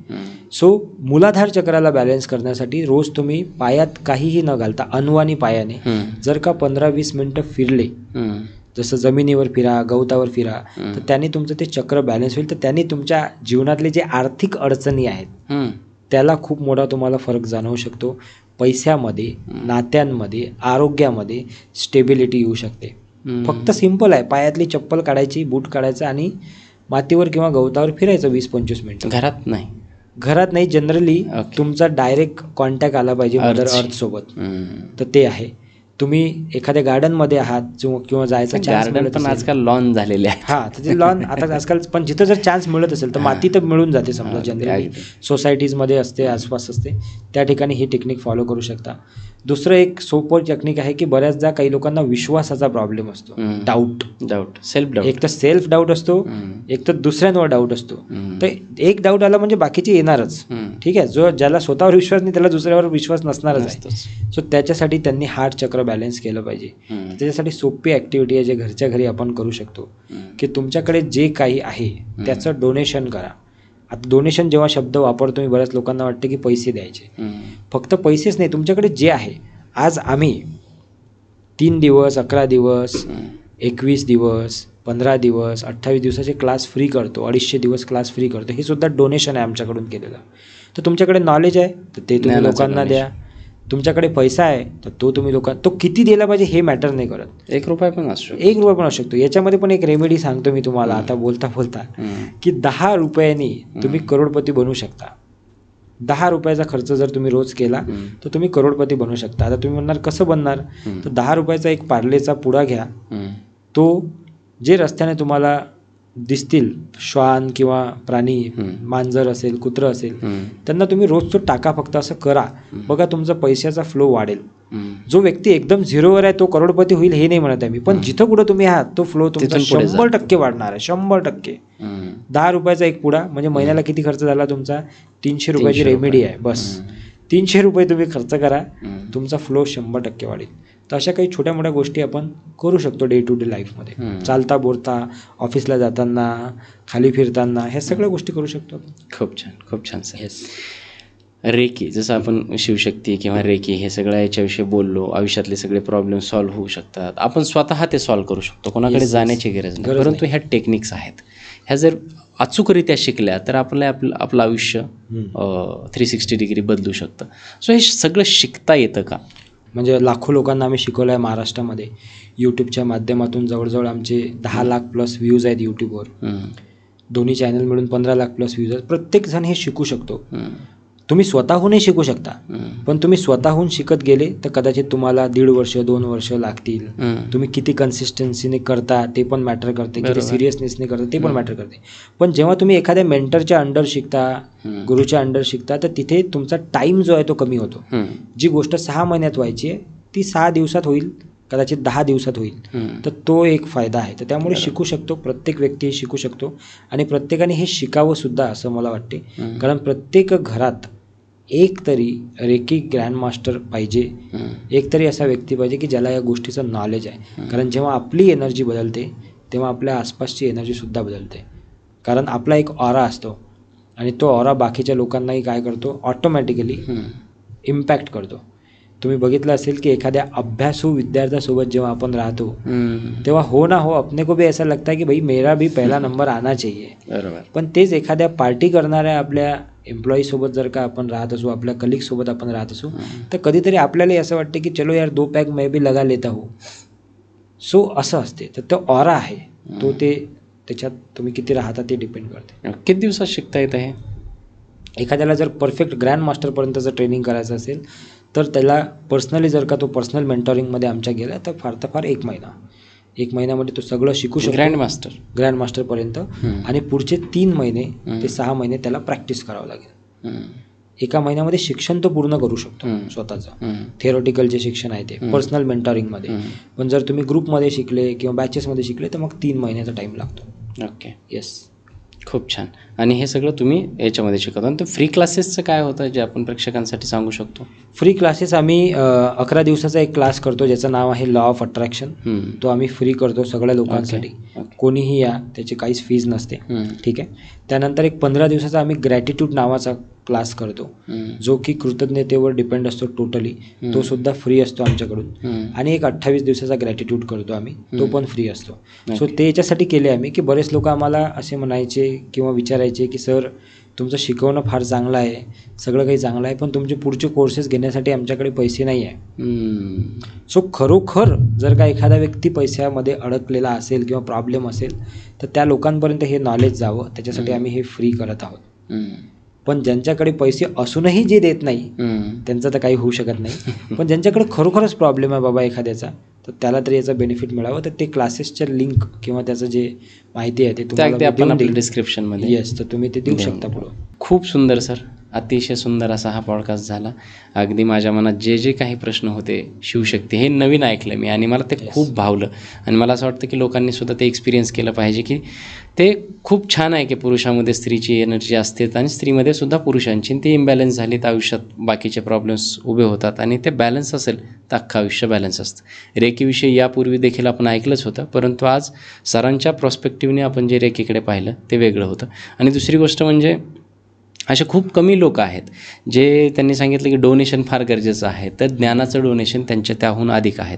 सो मूलाधार चक्राला बॅलन्स करण्यासाठी रोज तुम्ही पायात काहीही न घालता अनवाणी पायाने जर का 15-20 मिनिटं फिरले, जसं जमिनीवर फिरा, गवतावर फिरा, तर त्याने तुमचं ते चक्र बॅलन्स होईल. तर त्याने तुमच्या जीवनातले जे आर्थिक अडचणी आहेत त्याला खूप मोठा तुम्हाला फरक जाणवू शकतो. पैशामध्ये, नात्यांमध्ये, आरोग्यामध्ये स्टेबिलिटी येऊ शकते. फक्त सिंपल आहे, पायातली चप्पल काढायची, बूट काढायचं आणि मातीवर किंवा गवतावर फिरायचं 20-25 मिनिटं. घरात नाही जनरली तुमचा डायरेक्ट कॉन्टॅक्ट आला पाहिजे मदर अर्थ सोबत. तर ते आहे. तुम्ही एखाद्या गार्डनमध्ये आहात किंवा जायचा चान्स मिळत पण आजकाल लॉन झालेले आहे. तर ते लॉन आता आजकाल, पण जिथं जर चान्स मिळत असेल तर माती तर मिळून जाते. समजा जनरली सोसायटीजमध्ये असते, आसपास असते, त्या ठिकाणी ही टेक्निक फॉलो करू शकता. दुसरं एक सोपं टेक्निक आहे की बऱ्याचदा काही लोकांना विश्वासाचा प्रॉब्लेम असतो, डाऊट, सेल्फ डाऊट. एक तर सेल्फ डाऊट असतो, एक तर दुसऱ्यांवर डाऊट असतो. तर एक डाऊट आला म्हणजे बाकीचे येणारच. ठीक आहे, ज्याला स्वतःवर विश्वास नाही त्याला दुसऱ्यावर विश्वास नसणारच आहे. सो त्याच्यासाठी त्यांनी हार्ट चक्र बॅलन्स केलं पाहिजे. त्याच्यासाठी सोपी ॲक्टिव्हिटी आहे जे घरच्या घरी आपण करू शकतो की तुमच्याकडे जे काही आहे त्याचं डोनेशन करा. आता डोनेशन जेव्हा शब्द वापरतो मी, बऱ्याच लोकांना वाटतं की पैसे द्यायचे. फक्त पैसेच नाही, तुमच्याकडे जे आहे. आज आम्ही 3 दिवस, 11 दिवस, 21 दिवस, 15 दिवस, 28 दिवसाचे क्लास फ्री करतो, 250 दिवस क्लास फ्री करतो. हे सुद्धा डोनेशन आहे आमच्याकडून केलेलं. तर तुमच्याकडे नॉलेज आहे तर ते तुम्ही लोकांना द्या. तुमच्याकडे पैसा आहे तर तो तुम्ही तो किती दिला पाहिजे हे मॅटर नाही करत. 1 रुपया पण असू शकतो, 1 रुपया पण असू शकतो. याच्यामध्ये पण एक रेमेडी सांगतो मी तुम्हाला आता बोलता की 10 रुपयांनी तुम्ही करोडपती बनू शकता. 10 रुपयाचा खर्च जर तुम्ही रोज केला तर तुम्ही करोडपती बनू शकता. आता तुम्ही म्हणणार कसं बनणार, तर 10 रुपयाचा एक पार्लेचा पुडा घ्या. तो जे रस्त्याने तुम्हाला दिसतील, श्वान किंवा प्राणी, मांजर असेल, कुत्रं असेल, त्यांना तुम्ही रोज तो टाका. फक्त असं करा, बघा तुमचा पैशाचा फ्लो वाढेल. जो व्यक्ती एकदम झिरोवर आहे तो करोडपती होईल हे नाही म्हणत आहे मी, पण जिथं कुठं तुम्ही आहात तो फ्लो तुमचा 100% वाढणार आहे, 100%. 10 रुपयाचा एक पुडा म्हणजे महिन्याला किती खर्च झाला तुमचा, 300 रुपयाची रेमेडी आहे बस. 300 रुपये तुम्ही खर्च करा, तुमचा फ्लो 100% वाढेल. तर अशा काही छोट्या मोठ्या गोष्टी आपण करू शकतो डे टू डे लाईफमध्ये. चालता बोलता, ऑफिसला जाताना, खाली फिरताना, ह्या सगळ्या गोष्टी करू शकतो आपण. खूप छान, खूप छान सर. रेकी, जसं आपण शिवशक्ती किंवा रेकी हे सगळं याच्याविषयी बोललो, आयुष्यातले सगळे प्रॉब्लेम सॉल्व्ह होऊ शकतात. आपण स्वतः ते सॉल्व्ह करू शकतो, कोणाकडे जाण्याची गरज नाही. परंतु ह्या टेक्निक्स आहेत, ह्या जर अचूकरित्या शिकल्या तर आपलं आयुष्य 360 डिग्री बदलू शकतं. सो हे सगळं शिकता येतं का? म्हणजे लाखो लोकांना आम्ही शिकवलं आहे महाराष्ट्रामध्ये. यूट्यूबच्या माध्यमातून जवळजवळ आमचे 10 लाख प्लस व्ह्यूज आहेत यूट्यूबवर. दोन्ही चॅनल मिळून 15 लाख प्लस व्ह्यूज आहेत. प्रत्येकजण हे शिकू शकतो. तुम्ही स्वतःहूनही शिकू शकता, पण तुम्ही स्वतःहून शिकत गेले तर कदाचित तुम्हाला 1.5 वर्ष 2 वर्ष लागतील. तुम्ही किती कन्सिस्टन्सीने करता ते पण मॅटर करते, किती सिरियसनेसने करता ते पण मॅटर करते. पण जेव्हा तुम्ही एखाद्या मेंटरच्या अंडर शिकता, गुरुच्या अंडर शिकता, तर तिथे तुमचा टाईम जो आहे तो कमी होतो. जी गोष्ट 6 महिन्यात व्हायची आहे ती 6 दिवसात होईल, कदाचित 10 दिवसात होईल. तर तो एक फायदा आहे. तर त्यामुळे शिकू शकतो, प्रत्येक व्यक्ती शिकू शकतो आणि प्रत्येकाने हे शिकावं सुद्धा असं मला वाटते. कारण प्रत्येक घरात एक तरी रेकी ग्रँडमास्टर पाहिजे, एक तरी असा व्यक्ती पाहिजे की ज्याला या गोष्टीचं नॉलेज आहे. कारण जेव्हा आपली एनर्जी बदलते तेव्हा आपल्या आसपासची एनर्जीसुद्धा बदलते. कारण आपला एक ऑरा असतो आणि तो ऑरा बाकीच्या लोकांनाही काय करतो, ऑटोमॅटिकली इम्पॅक्ट करतो. तुम्ही बघितलं असेल की एखाद्या अभ्यासू विद्यार्थ्यासोबत जेव्हा आपण राहतो तेव्हा हो ना हो अपने को भी ऐसा लगता है की भाई मेरा भी पहला नंबर आना चाहिए. बरोबर. पण तेच एखाद्या पार्टी करणाऱ्या आपल्या एम्प्लॉईसोबत जर का आपण राहत असू, आपल्या कलिगसोबत आपण राहत असू, तर कधीतरी आपल्यालाही असं वाटते की चलो यार 2 पैग मैं भी लगा लेता हूँ. सो असं असते. तर तो ऑरा आहे तो, ते त्याच्यात तुम्ही किती राहता ते डिपेंड करते. किती दिवसात शिकता येतं हे? एखाद्याला जर परफेक्ट ग्रँड मास्टरपर्यंत जर ट्रेनिंग करायचं असेल तर त्याला पर्सनली जर का तो पर्सनल मेंटॉरिंगमध्ये आमच्या गेला तर फार 1 महिना, 1 महिन्यामध्ये तो सगळं शिकू शकतो ग्रँड मास्टरपर्यंत. आणि पुढचे 3 महिने ते 6 महिने त्याला प्रॅक्टिस करावं लागेल. 1 महिन्यामध्ये शिक्षण तो पूर्ण करू शकतो स्वतःचं, थिअरॉटिकल जे शिक्षण आहे ते पर्सनल मेंटॉरिंगमध्ये. पण जर तुम्ही ग्रुपमध्ये शिकले किंवा बॅचेसमध्ये शिकले तर मग 3 महिन्याचा टाईम लागतो. ओके. येस. खूप छान. आणि हे सगळं तुम्ही याच्यामध्ये शिकवता. आणि फ्री क्लासेसचं काय होतं जे आपण प्रेक्षकांसाठी सांगू शकतो? फ्री क्लासेस आम्ही 11 दिवसाचा एक क्लास करतो ज्याचं नाव आहे लॉ ऑफ अट्रॅक्शन. तो आम्ही फ्री करतो सगळ्या लोकांसाठी. कोणीही या, त्याची काहीच फीज नसते. ठीक आहे. त्यानंतर एक 15 दिवसाचा आम्ही ग्रॅटिट्यूड नावाचा क्लास करतो जो की कृतज्ञतेवर डिपेंड असतो टोटली. तो सुद्धा फ्री असतो आमच्याकडून. आणि एक 28 दिवसाचा ग्रॅटिट्यूड करतो आम्ही, तो पण फ्री असतो. सो ते याच्यासाठी केले आम्ही की बरेच लोक आम्हाला असे म्हणायचे किंवा विचारायचे की सर तुमचं शिकवणं फार चांगलं आहे, सगळं काही चांगलं आहे, पण तुमचे पुढचे कोर्सेस घेण्यासाठी आमच्याकडे पैसे नाही आहे. सो खरोखर जर का एखादा व्यक्ती पैशामध्ये अडकलेला असेल किंवा प्रॉब्लेम असेल तर त्या लोकांपर्यंत हे नॉलेज जावं, त्याच्यासाठी आम्ही हे फ्री करत आहोत. पण ज्यांच्याकडे पैसे असूनही जे देत नाही त्यांचं तर काही होऊ शकत नाही. पण ज्यांच्याकडे खरोखरच प्रॉब्लेम आहे बाबा एखाद्याचा, तर त्याला तरी याचा बेनिफिट मिळावं, तर ते क्लासेसच्या लिंक किंवा त्याचं जे माहिती आहे ते तुम्हाला आपण आपल्या डिस्क्रिप्शनमध्ये. येस, तर तुम्ही ते देऊ शकता पुढं. खूप सुंदर सर, अतिशय सुंदर असा हा पॉडकास्ट झाला. अगदी माझ्या मनात जे जे काही प्रश्न होते शिवशक्ती हे नवीन ऐकलं मी आणि मला ते खूप भावलं. आणि मला असं वाटतं की लोकांनी सुद्धा ते एक्सपिरियन्स केलं पाहिजे की ते खूप छान आहे की पुरुषामध्ये स्त्रीची एनर्जी असते आणि स्त्रीमध्ये सुद्धा पुरुषांची. ती इम्बॅलन्स झाली तर आयुष्यात बाकीचे प्रॉब्लेम्स उभे होतात आणि ते बॅलन्स असेल तर अख्खं आयुष्य बॅलन्स असतं. रेकीविषयी यापूर्वी देखील आपण ऐकलंच होतं, परंतु आज सरांच्या प्रॉस्पेक्टिव्हने आपण जे रेकीकडे पाहिलं ते वेगळं होतं. आणि दुसरी गोष्ट म्हणजे असे खूप कमी लोक आहेत जे त्यांनी सांगितलं की डोनेशन फार गरजेचं आहे, तर ज्ञानाचं डोनेशन त्यांच्या त्याहून अधिक आहेत.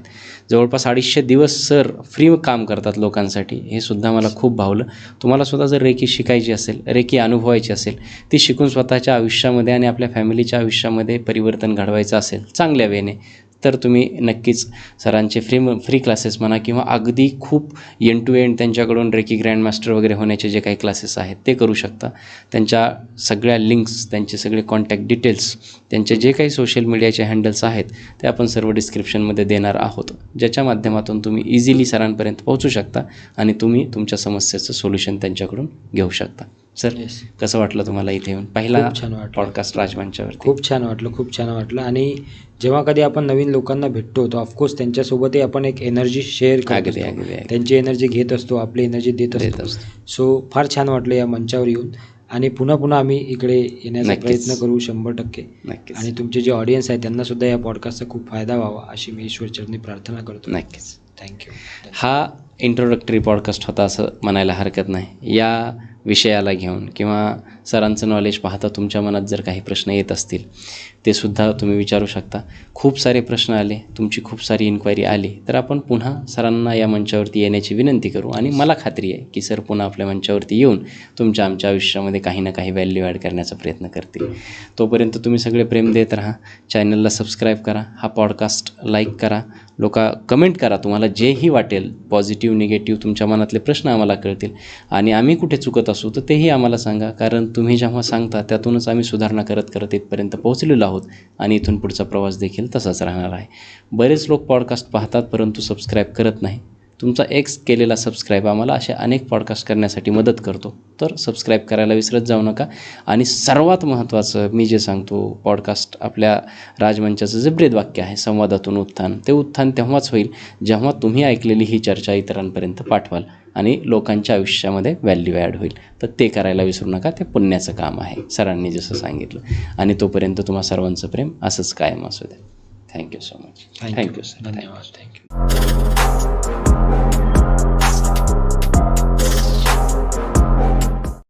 जवळपास 250 दिवस सर फ्री काम करतात लोकांसाठी. हे सुद्धा मला खूप भावलं. तुम्हाला सुद्धा जर रेकी शिकायची असेल, रेकी अनुभवायची असेल, ती शिकून स्वतःच्या आयुष्यामध्ये आणि आपल्या फॅमिलीच्या आयुष्यामध्ये परिवर्तन घडवायचं असेल चांगल्या वेने, तर तुम्ही नक्कीच सरांचे फ्री क्लासेस म्हणा किंवा अगदी खूप एंड टू एंड त्यांच्याकडून रेकी ग्रँडमास्टर वगैरे होण्याचे जे काही क्लासेस आहेत ते करू शकता. त्यांच्या सगळ्या लिंक्स, त्यांचे सगळे कॉन्टॅक्ट डिटेल्स, त्यांचे जे काही सोशल मीडियाचे हँडल्स आहेत ते आपण सर्व डिस्क्रिप्शनमध्ये देणार आहोत, ज्याच्या माध्यमातून तुम्ही इझिली सरांपर्यंत पोहोचू शकता आणि तुम्ही तुमच्या समस्येचं सोल्युशन त्यांच्याकडून घेऊ शकता. सर कसं वाटलं तुम्हाला इथे येऊन? पहिला पॉडकास्ट राजमंचावर. खूप छान वाटलं. आणि जेव्हा कधी आपण नवीन लोकांना भेटतो तर ऑफकोर्स त्यांच्यासोबतही आपण एक एनर्जी शेअर करतो, त्यांची एनर्जी घेत असतो, आपली एनर्जी देत असतो. सो फार छान वाटलं या मंचावर येऊन. आणि पुन्हा आम्ही इकडे येण्याचा प्रयत्न करू 100%. आणि तुमचे जे ऑडियन्स आहे त्यांना सुद्धा या पॉडकास्टचा खूप फायदा व्हावा अशी मी ईश्वरचरणी प्रार्थना करतो. नक्कीच. थँक्यू. हा इंट्रोडक्टरी पॉडकास्ट होता असं म्हणायला हरकत नाही. या विषयाला घेऊन किंवा सरांचं नॉलेज पाहता तुमच्या मनात जर काही प्रश्न येत असतील ते सुद्धा तुम्ही विचारू शकता. खूप सारे प्रश्न आले, तुमची खूप सारी इन्क्वायरी आली, तर आपण पुन्हा सरांना या मंचावरती येण्याची विनंती करू. आणि मला खात्री आहे की सर पुन्हा आपल्या मंचावरती येऊन तुमच्या आमच्या आयुष्यामध्ये काही ना काही व्हॅल्यू ॲड करण्याचा प्रयत्न करतील. तोपर्यंत तुम्ही सगळे प्रेम देत राहा. चॅनलला सबस्क्राईब करा, हा पॉडकास्ट लाईक करा, कमेंट करा, तुम्हाला जेही वाटेल, पॉझिटिव्ह निगेटिव्ह तुमच्या मनातले प्रश्न आम्हाला कळतील आणि आम्ही कुठे चुकत असू तर तेही आम्हाला सांगा, कारण तुम्ही जेव्हा सांगता त्यातूनच आम्ही सुधारणा करत करत इथपर्यंत पोहोचलेलो आहोत आणि इथून पुढचा प्रवास देखील तसाच राहणार आहे. बरेच लोक पॉडकास्ट पाहतात परंतु सबस्क्राईब करत नाही. तुमचा एक्स केलेला सबस्क्राईब आम्हाला असे अनेक पॉडकास्ट करण्यासाठी मदत करतो, तर सबस्क्राईब करायला विसरत जाऊ नका. आणि सर्वात महत्त्वाचं मी जे सांगतो, पॉडकास्ट आपल्या राजमंचाचं जे ब्रीदवाक्य आहे, संवादातून उत्थान, ते उत्थान तेव्हाच होईल जेव्हा तुम्ही ऐकलेली ही चर्चा इतरांपर्यंत पाठवाल आणि लोकांच्या आयुष्यामध्ये व्हॅल्यू ॲड होईल. तर ते करायला विसरू नका, ते पुण्याचं काम आहे सरांनी जसं सांगितलं. आणि तोपर्यंत तुम्हा सर्वांचं प्रेम असंच कायम असू दे. Thank you so much. Thank you sir. धन्यवाद. थँक्यू.